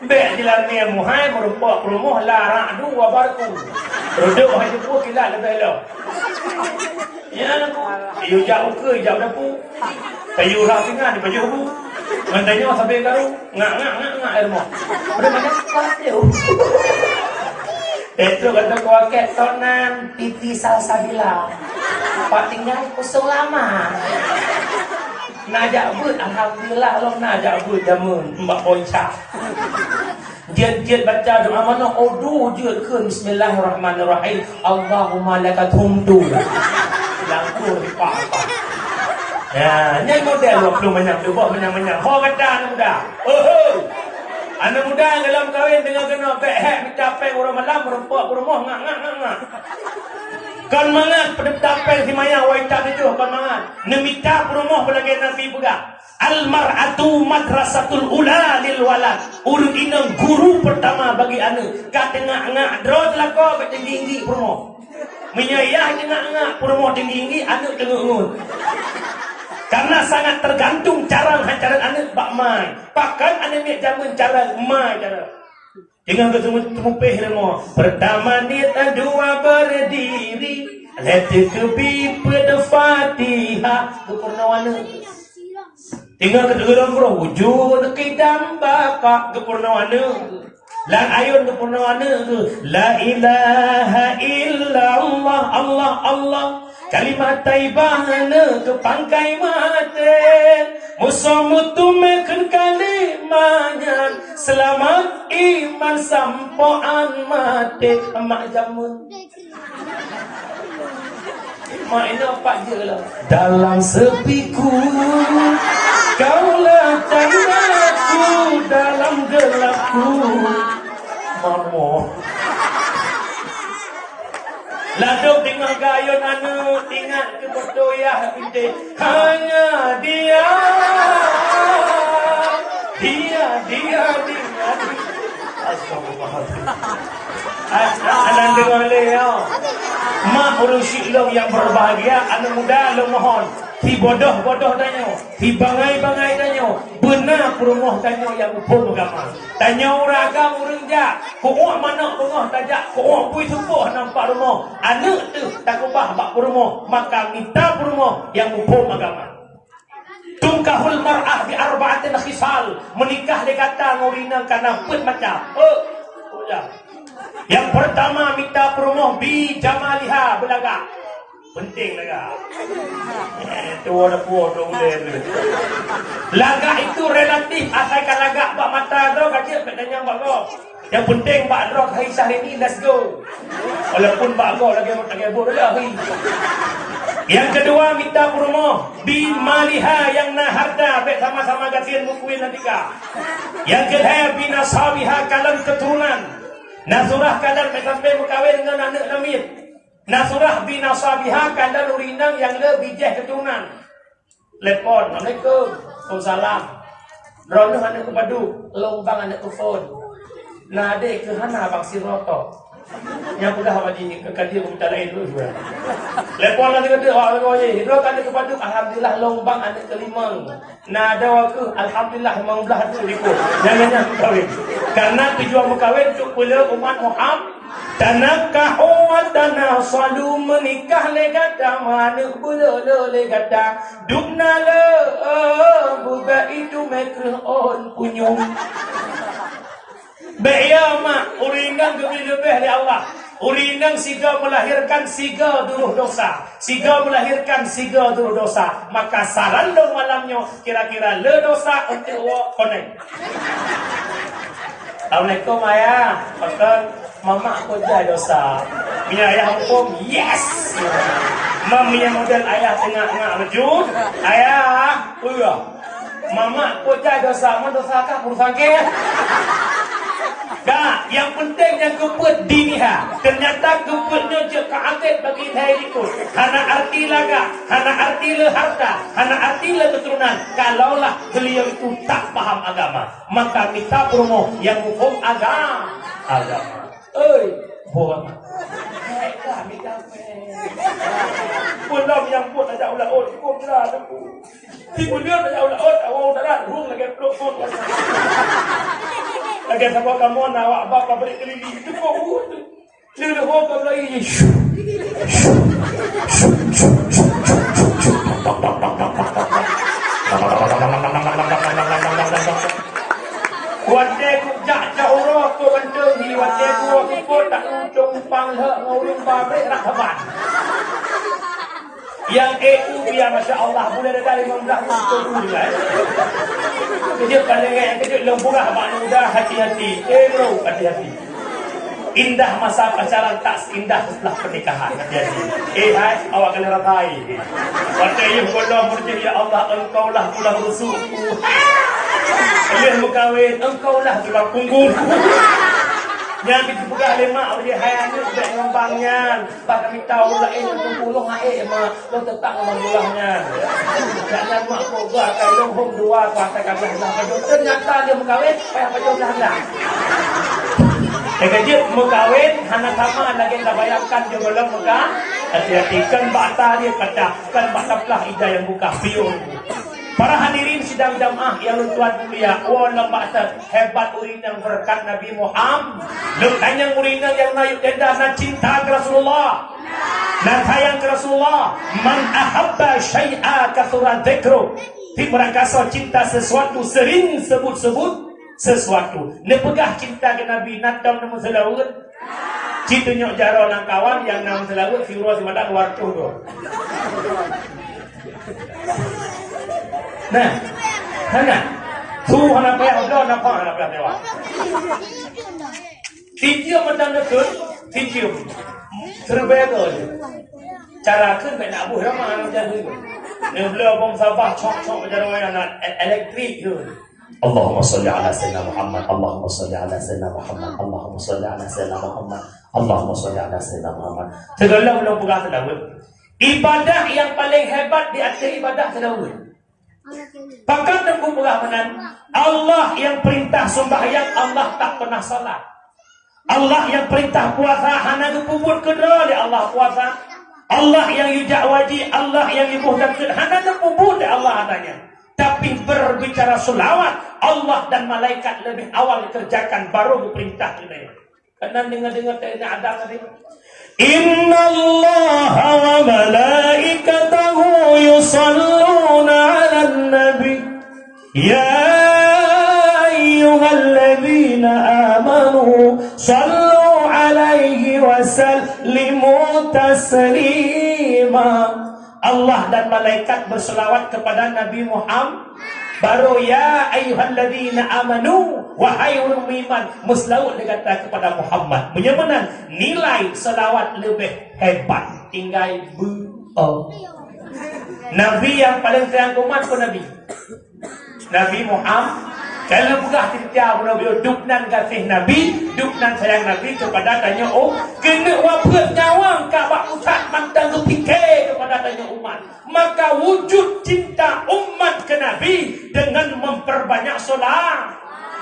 Bek di dalamnya muhai merupakan promoh larak dua barku rodok hanya pun kila lebih lo. Ya, you jauh ke jauh dapu. Kayu rafingan di baju bu. Mantanya sampai kau ngak air mo. Udah banyak kau. Itu kata kau ketonan pipi salsabila. Pak tinggal kusung lama. Najak but alhamdulillah lo najak but jamun mbak ponca. Dia baca doa mana odu dia ke bismillahirrahmanirrahim. Allahumma lakal hamdu. Langkur apa? Ya, ni model 20 banyak cuba banyak. Ho kata anak muda. Anak muda dalam kahwin dengan kena pek minta pek orang malam merempak rumah ngak. Kan mangat pedapel si maya waita itu kan mangat. Nemita rumah belagi Nabi juga. Al-mar'atu madrasatul ula lil walad. Urut inang guru pertama bagi anak. Kat ngak drot lako kat tinggi rumah. Menyayah ngak rumah tinggi anak tengok. Karena sangat tergantung cara hancaran anak bak mai. Pakan anak ni jaman cara mai cara. Dengan ketemu peh demo. Pertama ni dua berdiri. Let it be pada Fatihah. Kepurnawana. Tinggal kedua bro wujud kidam baka kepurnawana. La ayun kepurnawana tu. La ilaha illallah Allah. Kalimat taibahana ke pangkai mati. Musuh-mutu meken kalimahnya. Selamat iman sampoan mati. Mak jamun. Mak ini apa je lah. Dalam sepiku kaulah candaku. Dalam gelapku Mamo. Laduk dengan gayun anu ingat ke berdoyah binti. Hanya dia. Astagfirullahaladzim. Anak dengar leh. Mak urusi lo yang berbahagia. Anak muda lo mohon. Hi bodoh tanya. Hi bangai tanya. Benar perumah tanya yang hukum agama. Tanya orang agama orang jak. Kuat mana pengah tajak. Kuat pui subuh nampak rumah. Anak tu tak ubah bak perumah. Maka minta perumah yang hukum agama. Tungkahul mar'ah bi arba'atin khisal. Menikah dia kata ngurina karena put macam. Yang pertama minta perumah bi jamaliha belaga. Penting laga. Itu ada puas dong dia. Laga itu relatif. Asalkan laga bak mata dro kajik katanya bak go. Yang penting bak dro hari ini let's go. Walaupun bak go lagi tak gebur dah hari. Yang kedua minta perumah bi maliha yang na harta baik sama-sama gajian mukuin nanti ka. Yang kedua bi nasabiha kalam keturunan. Nasurah kadang sampai berkahwin dengan anak lamit. Nasurah bin nasabiha kadang urinang yang lebih jah keturunan. Lepon, Assalamualaikum. Waalaikumsalam. Rono anak ke padu, lombang anak ke phone. Nah adik ke hana bang siroto. Yang mudah apa ni kadir minta lain tu juga. Lepas nanti kata awak kau je. Dua kali kepada alhamdulillah lombang anak kelima. Nah ada waktu alhamdulillah 15 tu ikut. Jangan kahwin. Karena tujuan berkahwin untuk pula umat Muhammad. Tanakahu wa tanasalu menikah legada mana pula legada. Dukna le buka itu mekrah on punyum. Baik mak urinang lebih-lebih di Allah. Urinang siga melahirkan siga duruh dosa. Siga melahirkan siga duruh dosa. Maka saran dong malamnya kira-kira le dosa untuk awak konek. Assalamualaikum ayah. Pasal mama aku jah dosa. Punya ayah hukum yes. Mami yang model ayah tengah-tengah wujud. Ayah, mama aku jah dosa. Mana dosa kah urusan ke? Dah, yang penting yang keput diniha. Ternyata keputnya je keatet bagi hai itu. Hana arti laga, hana arti le harta, hana arti le keturunan. Kalaulah beliau itu tak paham agama, maka kita promo yang hukum agama. Buat. Kami belum yang pun ada ulah cukup dah tu. Di bulan ada ulah awak dah rung lagi peluk. Lagi sama kamu awak bapa beri keliling itu kau Lele ho kamu lagi. Wadai ku jak urang ku benteng di wadai ku tak ujung pang le ngurung pabrik rahaban. Yang EU biar Masya Allah boleh dari 15 untuk juga. Kejut paling yang kejut lemburah makna mudah hati-hati. Bro hati-hati. Indah masa pacaran tak seindah setelah pernikahan. Hati-hati. Hai awak kena ratai. Wadai yang kolom berjaya ya Allah engkau lah tulang rusukku. Ia berkahwin engkau lah tulang punggungku. Yang dibuka lima oleh hayat sudah ngembangnya. Bahkan kita lain untuk puluh hae mah lo tetap ngembangulahnya. Jangan mak boga kalau hom dua kuasa kabeh lah. Ternyata dia berkahwin payah pajak dah. Jika dia berkahwin hana sama lagi tak bayangkan dia belum buka. Hati-hati kan bata dia kata kan bata pelah ida yang buka pion. Para hadirin sidang jamaah yang tuan mulia, wala ba'ta hebat urinang berkat Nabi Muhammad. Lekanyang urinang yang naik denda na cinta ke Rasulullah. Na sayang ke Rasulullah. Man ahabba syai'a kathura dzikru. Ti merangkasa cinta sesuatu sering sebut-sebut sesuatu. Ne pegah cinta ke Nabi natam nama selawat. Cinta nyok jaro nang kawan yang nama selawat fiura simadak wartuh tu. Nah, hana, tu hana payah udah nampak hana payah lewat. Tiap macam dekut, tiap terbaik tu. Cara kan nak abu ramai macam tu. Ni beliau bom sabah cok macam orang nak elektrik tu. Allahumma salli ala sayyidina Muhammad. Allahumma salli ala sayyidina Muhammad. Allahumma salli ala sayyidina Muhammad. Allahumma salli ala sayyidina Muhammad. Segala belum pegang selawat. Ibadah yang paling hebat di atas ibadah selawat. Pakat dan kumpulan Allah yang perintah sembahyang Allah tak pernah salat. Allah yang perintah puasa hana kupubur kedua di Allah puasa. Allah yang yujak wajib, Allah yang ibuh dan hana kupubur di Allah adanya. Tapi berbicara selawat Allah dan malaikat lebih awal dikerjakan baru diperintah ini. Karena dengar-dengar ada tadi. Inna Allah wa malaikatahu yusalluna 'alan nabi ya ayyuhalladzina amanu sallu 'alaihi wa sallimu taslima. Allah dan malaikat berselawat kepada Nabi Muhammad. Baru ya ayyuhalladzina amanu wahai orang beriman muslawat dikata kepada Muhammad. Menyamanan nilai selawat lebih hebat tinggal Nabi yang paling sayang umat pun Nabi Muhammad. Kalau bukan tiap Nabi duknan kasih Nabi, duknan sayang Nabi kepada tanya kena wapet nyawang kabak usat mantang kepikir kepada tanya umat. Maka wujud cinta umat ke Nabi dengan memperbanyak solat.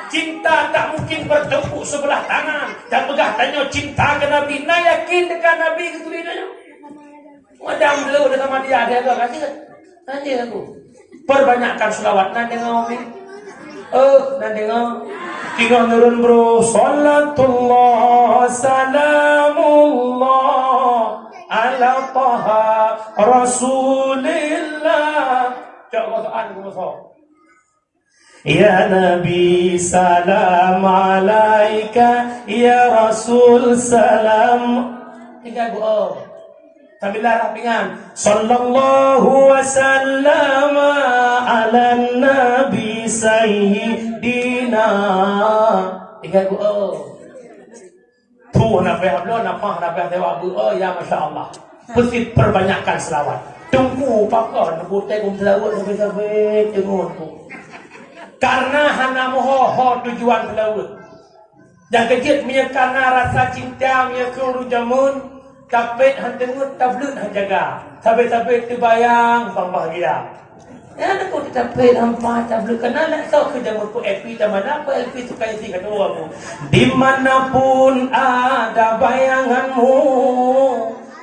Cinta tak mungkin bertepuk sebelah tangan. Dan begah tanya cinta ke Nabi. Nak yakin dekat Nabi ke tu dia. Madam dulu dah sama dia. Dia agak kasih kan? Nanti aku. Perbanyakkan selawat. Nanti dengar Umi. Nanti dengar. Tinggal nurun bro. Salatullah salamullah ala taha rasulillah. Cak Quran ku masuk. Ya Nabi salam alaika, ya Rasul salam. Tinggal gua. Sambil larang pingan. Sallallahu wasallam ala Nabi sayyidina. Tinggal gua. Tu nabi hablo nampak nabi dewa bu. Ya Masya Allah. Mesti perbanyakkan selawat. Tunggu pakar nebutai kum selawat sampai tengok tu. Karena hana moho tujuan selawat. Dan kejut punya karena rasa cinta punya kuru jamun. Tapi hantengut tablut han jaga. Sampai-sampai terbayang bang bahagia. Ya nak kau tapi hampa tablut kena nak tahu ke jamun ku LP dan mana apa LP suka isi kedua mu. Dimanapun ada bayanganmu.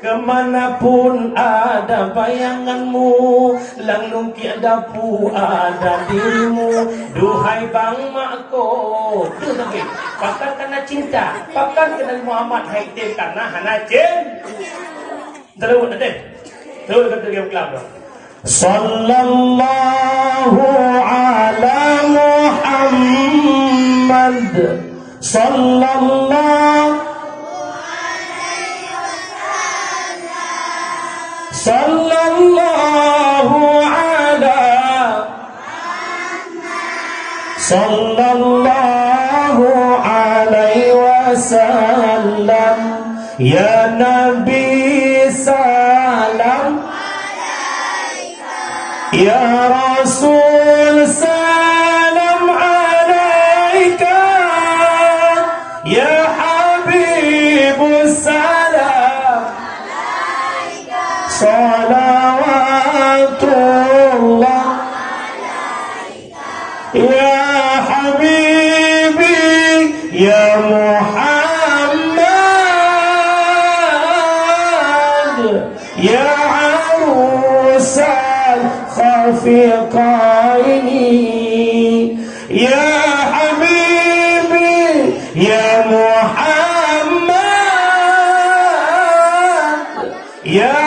Kemanapun ada bayanganmu, langlung tiada pu ada dirimu. Duhai bang makko, tu sampai. Pakan kena cinta, pakan kena Muhammad Haidim karena hana jin. Terus ada, terus kata dia kelam. Sallallahu ala Muhammad, sallallahu. Sallallahu alaihi wasallam. Ya Nabi salam ya Rasul salam alaika, ya Habibus salam salawatullah ya habibi ya Muhammad ya arusal khafiqaini ya habibi ya Muhammad ya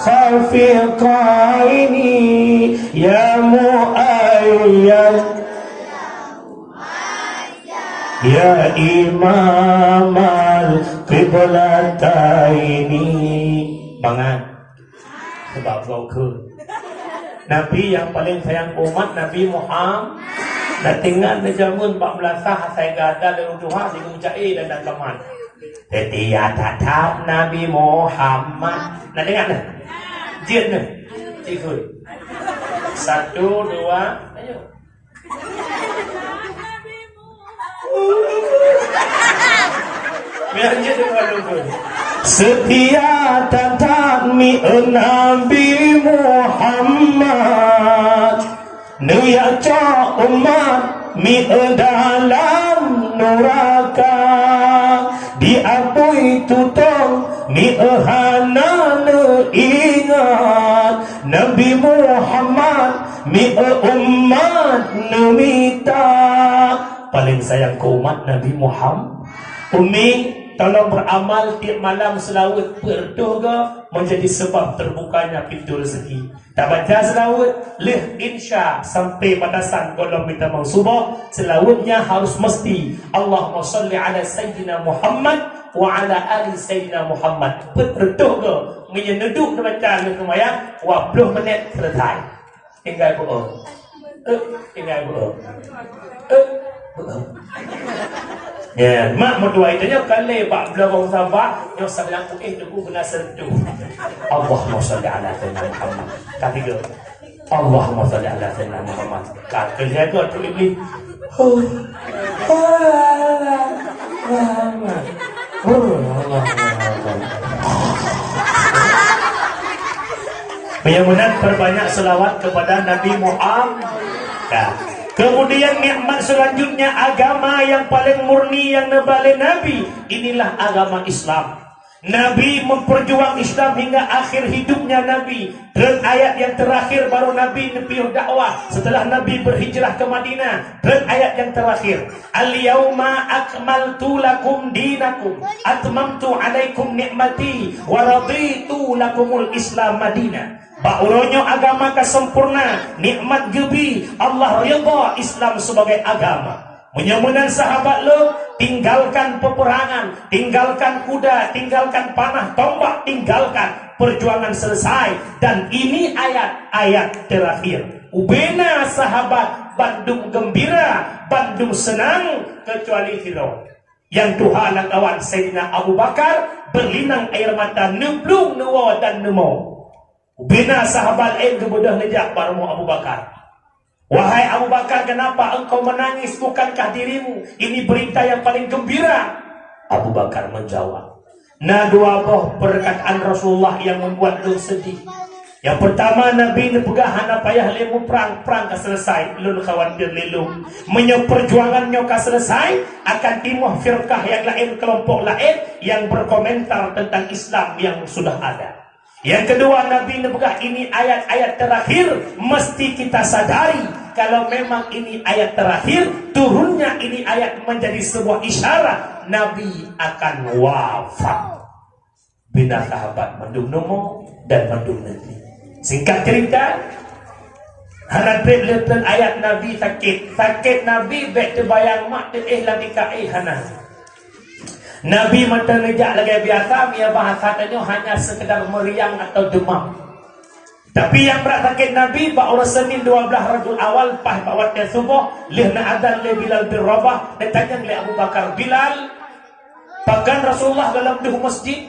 khafiqaini ya mu'ayyad ya imam al-qiblataini. Bangan sebab kau ke Nabi yang paling sayang umat Nabi Muhammad. Dan tinggal di jamun 14 sah saya gada dan uduha di kumcai dan kaman. Setiap tatap Nabi Muhammad. Nak dengar dah? Jin dah? Cikgu. 1, 2, ayo. Biar je dengar dulu. Setiap tatap Nabi Muhammad. Nuyaca umat mi dalam neraka. Diapui tutong mi hana ingat Nabi Muhammad mi umat numita. Paling sayang ke umat Nabi Muhammad. Umi tolong beramal tiap malam selawat berdoa menjadi sebab terbukanya pintu rezeki. Tak baca selawat leh insya sampai batasan kalau minta mau subuh selawatnya harus mesti Allahumma salli ala sayyidina Muhammad wa ala ali sayyidina Muhammad. Berdoa menyeneduk baca lumayan 20 minit selesai. Tinggal berdoa. Tinggal berdoa. Ya, mak mertua itu nya kali pak belakang sabar, yang sebelah kuih tu kena sentuh. Allahumma shalli ala sayyidina Muhammad. Ketiga. Allahumma shalli ala sayyidina Muhammad. Kerja tu tu iblis. Mudah-mudahan perbanyak selawat kepada Nabi Muhammad. Kemudian nikmat selanjutnya agama yang paling murni yang nebale Nabi. Inilah agama Islam. Nabi memperjuang Islam hingga akhir hidupnya Nabi. Dan ayat yang terakhir baru Nabi nepiuh dakwah setelah Nabi berhijrah ke Madinah. Dan ayat yang terakhir, al-yauma akmaltu lakum dinakum atmamtu alaikum ni'mati wa raditu lakumul Islam Madinah. Bauronyo agama kesempurna, nikmat gebi, Allah ridha Islam sebagai agama. Menyemunan sahabat lo, tinggalkan peperangan, tinggalkan kuda, tinggalkan panah tombak, tinggalkan, perjuangan selesai. Dan ini ayat-ayat terakhir. Ubena sahabat Bandung gembira, Bandung senang, kecuali Firaun. Yang Tuhan dan kawan Sayyidina Abu Bakar berlinang air mata neblung newa dan nemo. Ubena sahabat kemudah lejak barmu Abu Bakar. Wahai Abu Bakar, kenapa engkau menangis? Bukankah dirimu ini berita yang paling gembira? Abu Bakar menjawab, nah dua boh perkataan Rasulullah yang membuat lu sedih. Yang pertama, Nabi nepegah hana payah lemu perang ka selesai. Lu khawatir lelu menyeperjuangannya ka selesai akan timuh firqah yang lain, kelompok lain yang berkomentar tentang Islam yang sudah ada. Yang kedua, Nabi nepegah ini ayat-ayat terakhir. Mesti kita sadari kalau memang ini ayat terakhir, turunnya ini ayat menjadi sebuah isyarat Nabi akan wafat. Bina sahabat mandung nomo dan mandung nanti. Singkat cerita, hana trip ayat Nabi sakit Nabi bek terbayang mak lagi kai hana. Nabi mata nejak lagi biasa, dia bahasanya hanya sekedar meriang atau demam. Tapi yang berat sakit Nabi, ba'ura Senin 12 Rabiul Awal, pas waktu subuh, lihna adan le Bilal bin Rabah, datang le Abu Bakar Bilal. Bahkan Rasulullah dalam duh masjid,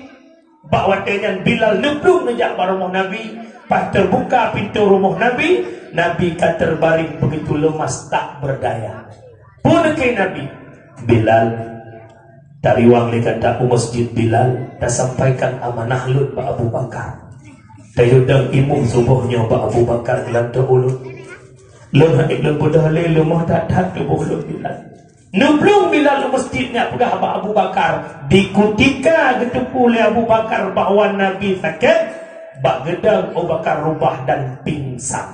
waktunya Bilal neblung nejak rumah Nabi, pas terbuka pintu rumah Nabi, Nabi kan terbaring begitu lemas tak berdaya. Pun ke Nabi, Bilal dari wang likan daku masjid Bilal, dah sampaikan amanah lut ba Abu Bakar. Dayudang imum subuhnya ba Abu Bakar dalam terulun. Lun hadik lun bodoh le lemah tak tubuh lut Bilal. Nublung Bilal masjidnya pegah ba Abu Bakar. Dikutika getupu le Abu Bakar bahwa Nabi sakit, ba gedang Abu Bakar rubah dan pingsan.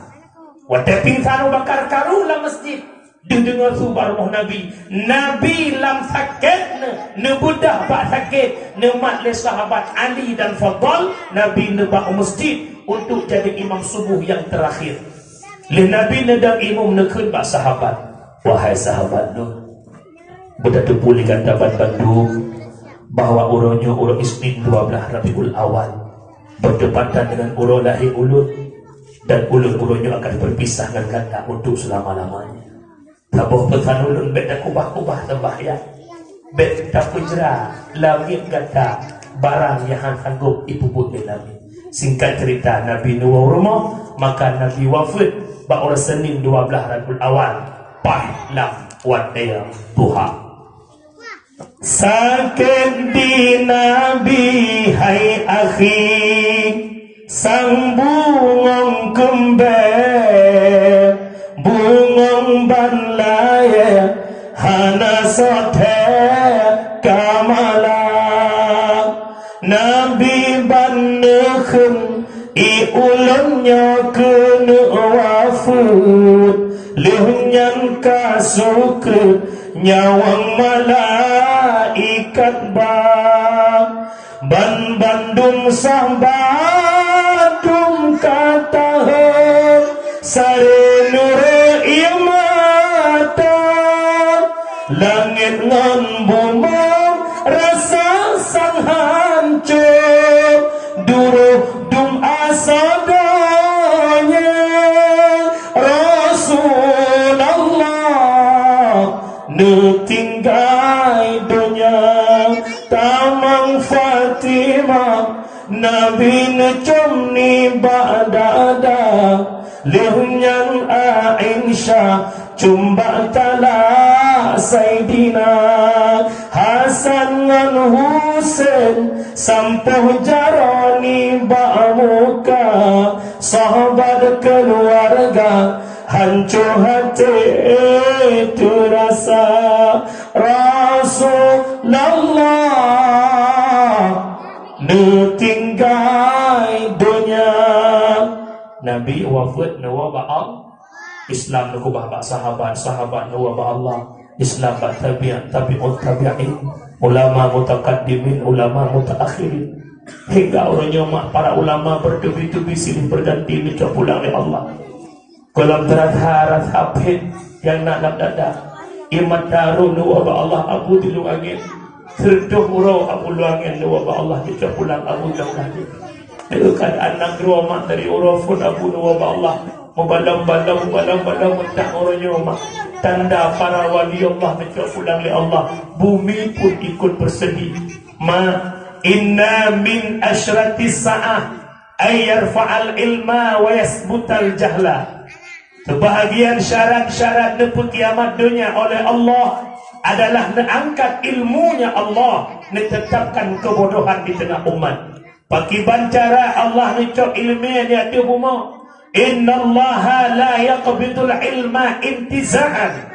Wate pingsan Abu Bakar karulah masjid. Dengar subar rumah Nabi. Nabi lam sakit ne budak pak sakit ne mat le sahabat Ali dan Fadl. Nabi ne ba masjid untuk jadi imam subuh yang terakhir. Le Nabi ne dan imam ne keun ba sahabat. Wahai sahabat nu, budak tepuli kan dapat Bandung bahwa uronyo uro Isnin 12 Rabiul Awal berdepatan dengan uro lahir ulun, dan ulun-ulunyo akan berpisah dengan kata untuk selama-lamanya. Tabuh pesan ulun beda kubah-kubah sembahyang, beda kujra langit kata barang yang sanggup ipuput di langit. Singkat cerita, Nabi nuwa rumah, maka Nabi wafat ba'ur Senin 12 Rabiul Awal pahlam wadaya Tuhan. Sakit di Nabi hai akhi, sang bungong kembang, bungong banlaya hana sote kamala. Nabi bannekhun i ulunnya kena wafud, lihunyan kasukut nyawang malaikat ban Bandung sambadum kata sare nur imata langit ngan bumi rasa sang hancur duruh dum asadanya Rasulullah netinggai dunia tamang Fatimah Nabi necum ni badada lihunyan Aisyah cumba tala Sayyidina Hasan ngan Husain sampai jarani ba'muka sahabat keluarga hancur hati terasa Rasulullah tinggai dunia. Nabi wafat nawa ba'al Islam nak ubah sahabat nawa Allah Islam bak tabi'at tabi'ut tabi'in ulama mutakaddimin ulama mutakhirin hingga orangnya para ulama bertubi-tubi silih berganti minta pulang oleh Allah. Kolam terat hafid yang nak dada imat darun nawa Allah Abu Dilu Angin serduh murau Abu Luangin nawa Allah minta pulang Abu Luangin. Itu keadaan nak mak dari urafun Abu nawa Allah Mubalam mentak orangnya mak tanda para wali Allah minta pulang oleh Allah. Bumi pun ikut bersedih. Inna min asyratis sa'ah ay yarfa'al ilma wa yasbutal jahla. Sebahagian syarat-syarat neput kiamat dunia oleh Allah adalah mengangkat ilmunya Allah, menetapkan kebodohan di tengah umat. Pakai bancara Allah nicok ilmiah dia tu buma. Innallaha la yaqbidul ilma intiza'an.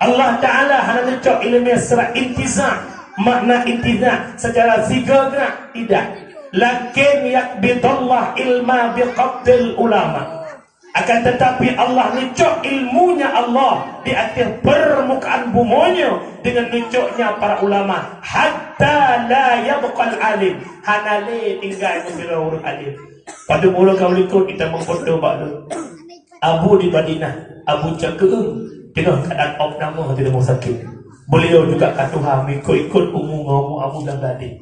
Allah Ta'ala hanya nicok ilmiah secara intiza'. Makna intiza' secara sigaga tidak. Lakin yaqbidullah ilma biqabdil ulama. Akan tetapi Allah nicok ilmunya Allah di atas permukaan bumanya dengan nicoknya para ulama. Hatta la yabqal alim. Hanale tinggal musirah alim. Pada mula kau likut kita mengfoto bakdo Abu di Madinah, Abu Cakung tengah keadaan of nama tidak mau sakit. Beliau juga katuham ikut umum ngomong Abu Baghdadi.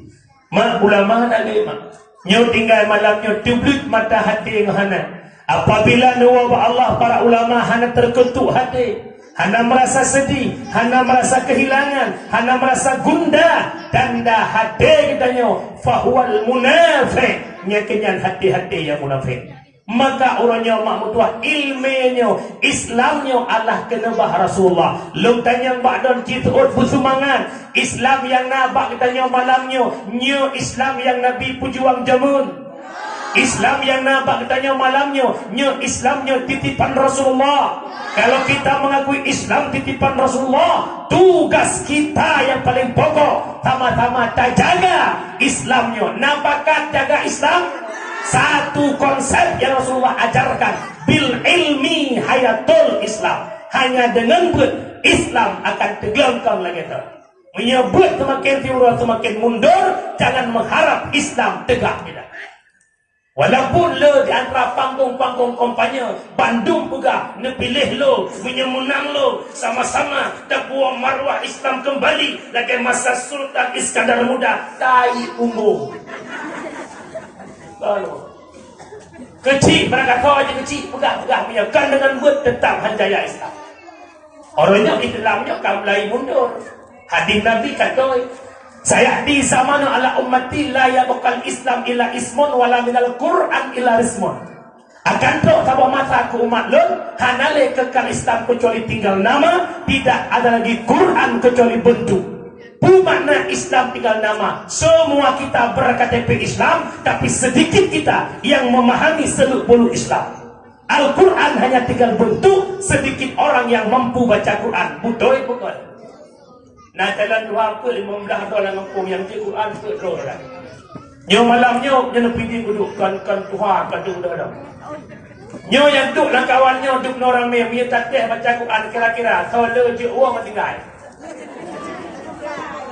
Mak ulama ada mak. Nyo tinggal malamnya tublit mata hati ngahana. Apabila nawa Allah para ulama hana terketuk hati, hana merasa sedih, hana merasa kehilangan, hana merasa gundah, tanda hati kitanya fahuwal munafiq. Nyakenyan hati-hati yang munafik. Maka orangnya makmutuah ilminya, Islamnya Allah kena bah Rasulullah. Lu tanya ba'don kita bersemangat. Islam yang nabak kitanya malamnya, nyo Islam yang Nabi pejuang jamun. Islam yang nabak kitanya malamnya, nyo Islamnya titipan Rasulullah. Kalau kita mengakui Islam titipan Rasulullah, tugas kita yang paling pokok tama-tama tak jaga Islamnya. Nampakan jaga Islam. Satu konsep yang Rasulullah ajarkan, bil ilmi hayatul Islam. Hanya dengan buat Islam akan tegelengkang lagi tu. Menyebut semakin tiura semakin mundur, jangan mengharap Islam tegak tidak. Walaupun lo di antara panggung-panggung kampanye Bandung juga nepilih lo, menyemunang lo sama-sama dan buang marwah Islam kembali lagi masa Sultan Iskandar Muda tai umum. Lalu kecil berangkat kau aja kecil pegah-pegah menyakan dengan buat tentang hanjaya Islam. Orangnya Islamnya kan mulai mundur. Hadis Nabi kata saya di zamanu ala ummati la yabqal Islam illa ismun wala minal Qur'an illa rismun. Akan tu tabah masa ku umat lun hanale kekal Islam kecuali tinggal nama, tidak ada lagi Quran kecuali bentuk. Makna Islam tinggal nama. Semua kita berKTP Islam, tapi sedikit kita yang memahami seluk-beluk Islam. Al-Quran hanya tinggal bentuk, sedikit orang yang mampu baca Quran. Betul. Nah jalan dua apa 15 dolar ngempung yang di Quran ke dolar. Nyo malamnya jangan pergi duduk kan Tuhan kan dah. Nyo yang duduk lah kawannya duduk orang me tatih baca Quran kira-kira so le je uang tinggal.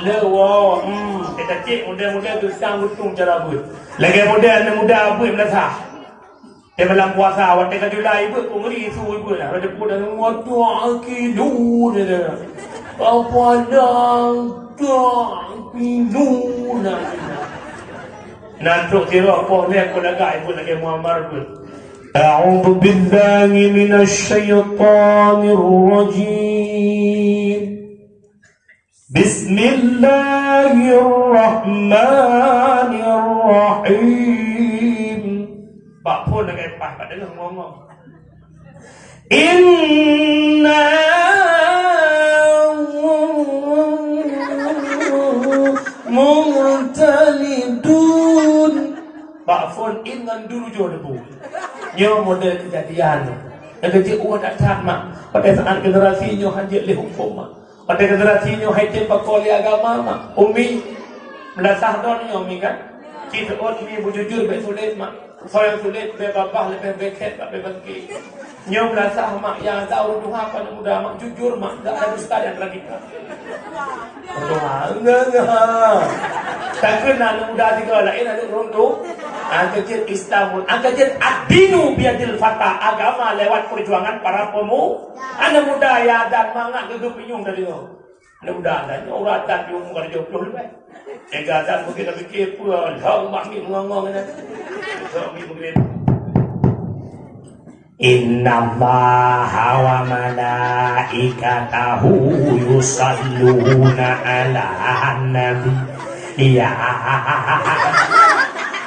Le wo kita cik muda-muda tu sang butung cara but. Lagi muda abut melasa. Dia malam puasa waktu ke Julai ibu umri su ibu lah. Ada pun dah waktu akidu dia. Apa dah pinuna. Nanti kira apa ni aku lagak ibu lagi Muhammad pun. A'udzu billahi minasy syaithanir rajim. Bismillahirrahmanirrahim. Pak pun lagi pas kat dengar ngomong. Inna murtalidun. Pak Fon ingan dulu jo debu. Nyo model kejadian. Kerja uang tak tahan mak. Pada saat generasinya hajat leh hukum mak. Pada generasinya hajat bakoli agama mak. Umi belasah donnya umi kan. Kita umi bujujur baik sulit mak. Soal sulit baik babah lebih beket baik bangki. Nyo belasah mak yang tahu Tuhan pada muda mak jujur mak. Tak ada dusta dan radikal. Enggak. Tak kena anak muda tiga lain ada runtuh. Angkajet Istanbul, angkajet adinu biadil fata, agama lewat perjuangan para pemuda. Anak muda ya dan mangak gegep pinyung dari tu. Anak muda dan uratan pinyung kerja puluh lebih. Jaga dan mungkin lebih kepul, hang mami ngomong ni. Kami mungkin. Inna Allaha wa malaikatahu yusalluna ala nabi. Ya.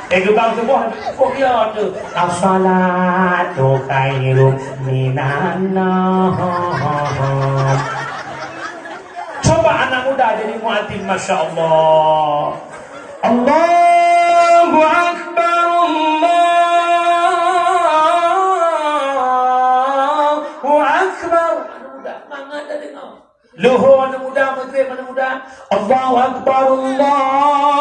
Gebang semua kok ya tu. As-salatu khairum minan nawm. Coba anak muda jadi muadzin, masya-Allah. Allahu akbar, Allahu akbar. Anak muda semangat dah dengar. Luhur anak muda, maghrib anak muda. Allahu akbar, Allah.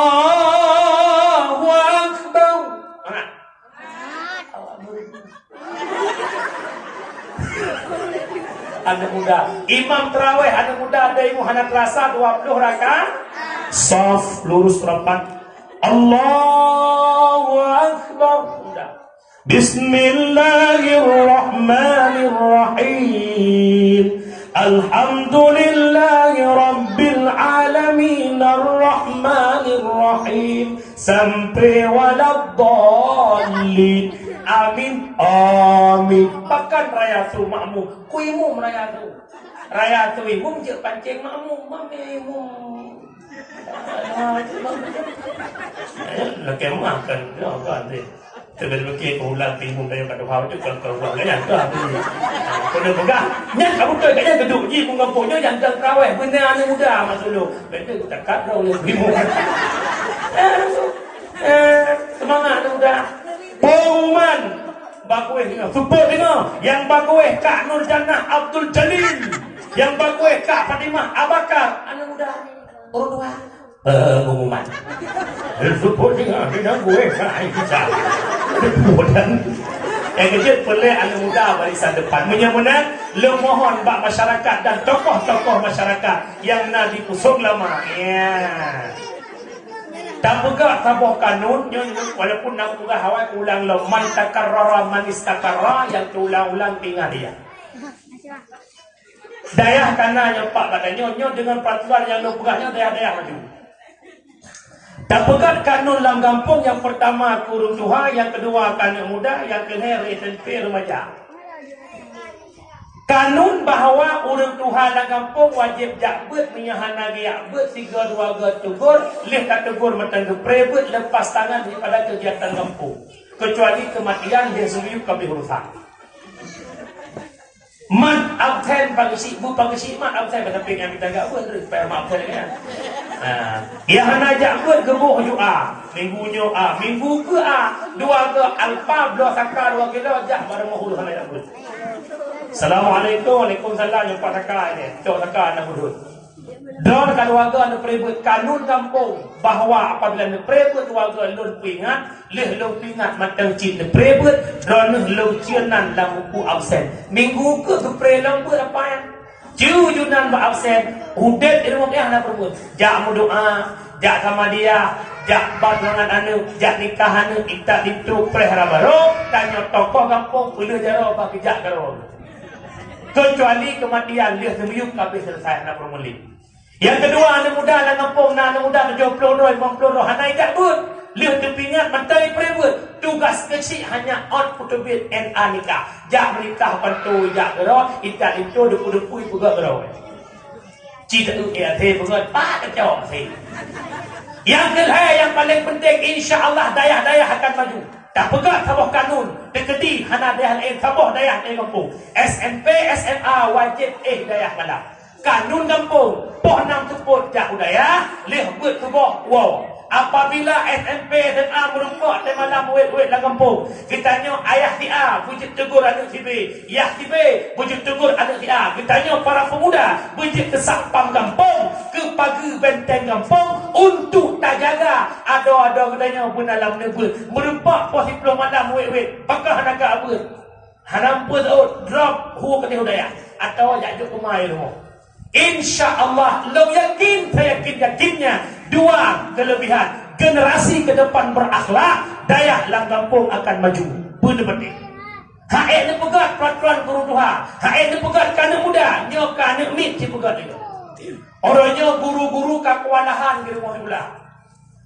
Anak muda, imam terawih anak muda ada ibu hana terasa 20 rakaat. Saf lurus rapat. Allahu akbar. Bismillahirrahmanirrahim. Alhamdulillahi rabbil alamin arrahmanirrahim sampai waladdallin. Amin, amin. Pakan raya tu makmum, kuimu raya tu. Raya tu ibu je pancing makmum, makmum. Lagi makan, kan ni. Terlebih ulang timun dari pada hawa tu kalau kan tu. Kena pegang. Nyak kamu tu kaya geduk ji bunga punya yang dah kawai benar anak muda masuk dulu. Betul tak kadau le timun. Semangat anak muda. Pengumuman bakuih dengar, super dengar. Yang bakuih Kak Nur Jannah Abdul Jalil, yang bakuih Kak Fatimah Abakar, anak muda orang tua. Pengumuman. Super dengar, dengar gue Kak Aisyah. Kemudian yang kecil pelik anak muda barisan depan menyamunan lemohon bak masyarakat dan tokoh-tokoh masyarakat yang nak diusung lama. Ya. Tak pegak tabuh kanun walaupun nak pegak hawai ulang lo man takarrara man istakarra yang terulang-ulang tinggal dia. Dayah kana yang pak katanya nyo dengan peraturan yang lo pegaknya dayah-dayah maju. Tak pegak kanun dalam kampung yang pertama kurung Tuhan, yang kedua kanun muda, yang ketiga SMP remaja. Kanun bahawa orang Tuhan dalam kampung wajib jakbet menyahan lagi jakbet 3-2 tegur leh tak tegur matang geprebet lepas tangan daripada kegiatan kampung kecuali kematian dia sendiri kabeh urusan. Man absen pagi sibuk pagi sibuk absen tapi yang kita enggak buat terus supaya absen kan. Ya hana jakbet gebuh doa minggunya minggu ke 2 ke alfa belah sakar 2 kilo jak bareng mahul hana jakbet. Assalamualaikum, waalaikumsalam. Yang pakar ni, cok sakar nak hudud. Don kan warga anu perebut kanun kampung bahawa apabila anu perebut warga lun pingat, leh lun pingat matang cin perebut, don lun cianan dalam buku absen. Minggu ke prelong ber apa yang? Jujunan ba absen, udet di rumah dia nak perebut. Jak mu doa, jak sama dia, jak badangan anu, jak nikah anu, kita itu prehara baru, tanya tokoh kampung perlu jaro bagi jak karo. Kecuali kematian dia semuyuk kabeh selesai nak permuli. Yang kedua anak muda dalam kampung, anak muda 70 50 hanai tak but. Lihat tepingat mantai perebut. Tugas kecil hanya on putubit NA nikah. Jak menikah pantu jak gero, kita itu depu-depu pegak gero. Cita UKT pegak pak kacau sih. Yang kedua yang paling penting insya-Allah dayah-dayah akan maju. Tak pegak tabuh kanun deketi hana dayah lain tabuh dayah di kampung. SMP SMA wajib dayah malam. Kanun kampung poh 6 teput jak udaya leh bet tabuh wow. Apabila SMP dan A merungkak dan malam wet-wet dalam kampung, kita tanya ayah si A wujud tegur anak si B, ayah si B wujud tegur anak si A. Kita tanya para pemuda wujud ke sapam kampung, ke pagar benteng kampung untuk tak jaga. Ada katanya benalam nebel merempak pos 10 malam wet-wet. Pakah naga apa? Hanam pun drop hu ke hudaya atau jajuk ke mai rumah. InsyaAllah, lo yakin, saya yakinnya dua kelebihan. Generasi ke depan berakhlak, daya lang kampung akan maju. Benar-benar. Haek ni pegat peraturan guru Tuhan. Haek ni pegat kanak muda. Nyo kanak mit si pegat dia. Orangnya guru-guru kekualahan di rumah sebelah.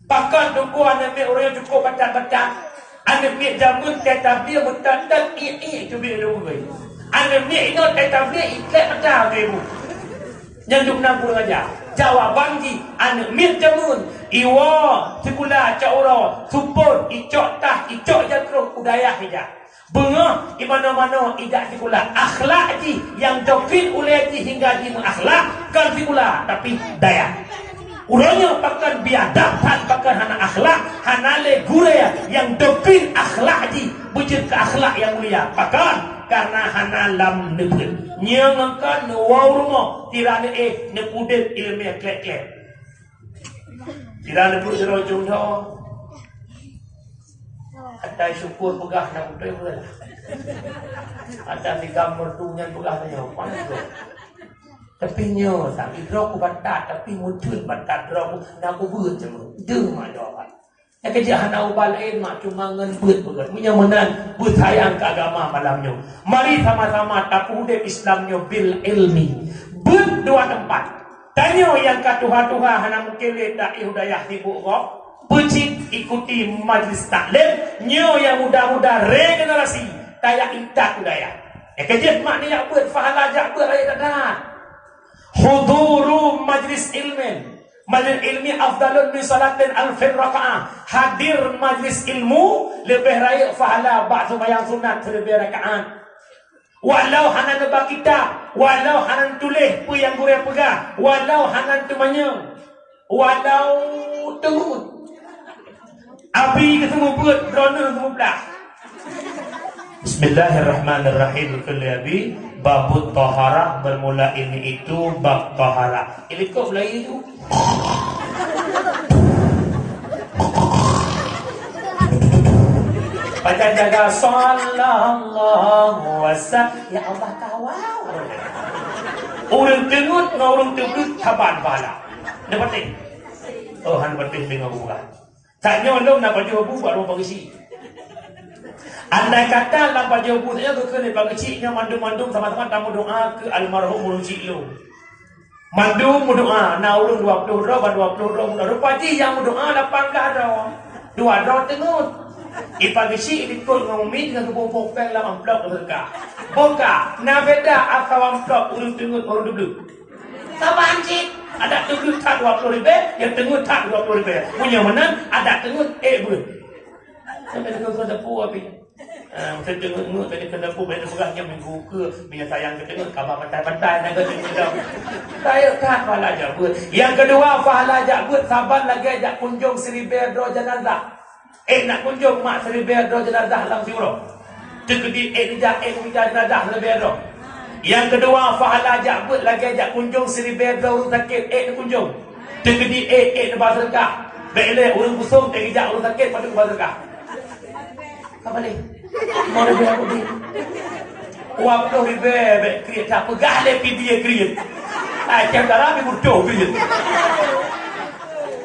Pakat duku anak mit orangnya cukup baca-baca. Anak mit jamun tetap dia bertantan itu bila dia. Anak mit ini tetap dia ikat baca dia. Yang duk nang kurang aja. Jawaban di anak mit jamun. Iwa sekolah caura support icok tah icok jatro budaya hija. Bunga di mana-mana tidak sekolah akhlak di yang doktrin oleh di hingga di akhlak kan sekolah tapi daya. Urangnya pakan biadab tan pakan hana akhlak hanale guraya yang doktrin akhlak di wujud ke akhlak yang mulia pakan karena hana lam nebel nyangkan nuwau rumah tirane nepudet ilmiah klek-klek tirane pun serojong dah ada syukur pegah nak betul pula ada si gambar tu yang pegah tanya panas tu tapi nyo tak idrok batat tapi muncul batat drok nak buat cuma deu mak doa ya kerja hana ubal mak cuma ngan buat begat punya menan buat sayang ke agama malamnya mari sama-sama takude Islamnya bil ilmi buat dua tempat tanya yang ka tuha-tuha hana mukele tak hudayah sibuk kok pecik ikuti majlis taklim nyo yang muda-muda regenerasi tayak intak budaya kerja mak ni nak buat fahala jak buat ayat dah huduru majlis ilmin. Majlis ilmi afdalun min salatin alfin raka'ah. Hadir majlis ilmu lebih raya fahala ba'du bayang sunat lebih raka'at. Walau hanan nebak kitab, walau hanan tulis apa yang guru pegang, walau hanan temanya, walau tengut. Api ketemu buat drone ketemu belah. Bismillahirrahmanirrahim. Kaliabi babut taharah bermula ini itu bab taharah. Ini kau belai itu. Pada jaga sallallahu wasallam. Ya Allah kawal. Orang tengut dengan orang tengut taban bala. Dapat ni. Oh han penting dengan bukan. Tak nyolong nak baju bu baru pagi. Andai kata lah baju putihnya ke kena bagi ciknya mandum-mandum sama-sama tamu doa ke almarhum urung cik lu. Mandum doa, na urung 20 ro, 20 ro. Rupaji yang doa 8 ro. 2 ro tengut. Ipagi cik ikut ngomit dengan kebopok peng lah amplop berkah. Boka, na beda atau amplop urung tengut urung dulu. Saban cik, ada tengut tak 20 ribu, yang tengut tak 20 ribu. Punya menang, ada tengut bun. Sampai dengan kau depu api. Saya tengok tadi kena pun banyak pegahnya minggu ke minyak sayang ke tengok kabar pantai-pantai nak tengok dah. Saya kan fahala jabut. Yang kedua fahala jabut saban lagi ajak kunjung Sri Bedro jenazah. Nak kunjung mak Sri Bedro jenazah lang siro. Tegedi dijak jenazah Sri Bedro. Yang kedua fahala jabut lagi ajak kunjung Sri Bedro urus sakit kunjung. Tegedi lepas sedekah. Bele urus busung dijak urus sakit pada lepas sedekah. Apa ni? Mau lebih aku di. Waktu ribe kriat tak pegah le dia kriat. Jam darah ni bodoh kriat.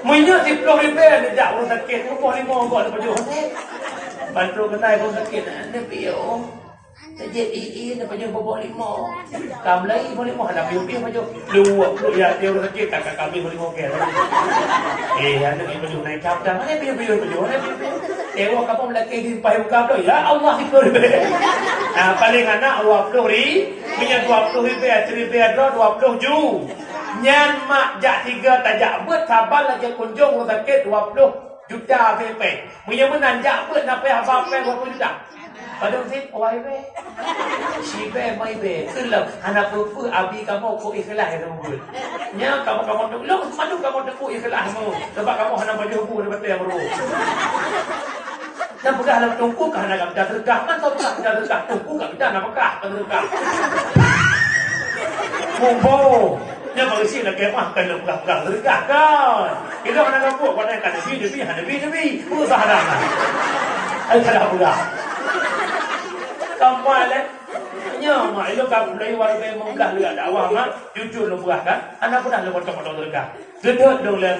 Munyo 10 ribe dak urus sakit, ko 5 kok lepas jo. Bantu kenai pun sakit. Ane pio. Tajet nak baju bobok 5. Kam lai 5 ada pio baju. Lu ya dia urus sakit kakak kami 5 ke. Ada ni baju naik cap dah. Mana pio baju. Mana pio. Ewa kapong laki di payung kablo. Ya Allah itu ribu. Nah paling anak 20 ribu. Punya 20 ribu ya 3 ribu 20 ju. Nyan mak jak 3 tajak buat sabar lagi kunjung sakit 20 juta PP. Punya menanjak buat nak payah apa 20 juta. Padahal fit wai be. Si be mai be. Kelak anak pupu abi kamu ku ikhlas kamu. Nya kamu tu lu madu kamu tu ikhlasmu. Sebab kamu hendak baju ku dekat yang baru. Dan pegang dalam tungku kan anak dah tergah. Man tahu tak dah tergah tungku kan dah nak pegang tergah. Mumbo. Nya bagi nak kemah kan pegang tergah kan. Kita mana kamu pada kan nabi. Usah dah. Ai kada pegang. Kamu le nya mai lo kamu lai war be mong dah lihat dakwah mak jujur lo buah kan anak pun dah lo potong tergah. Gedot dong le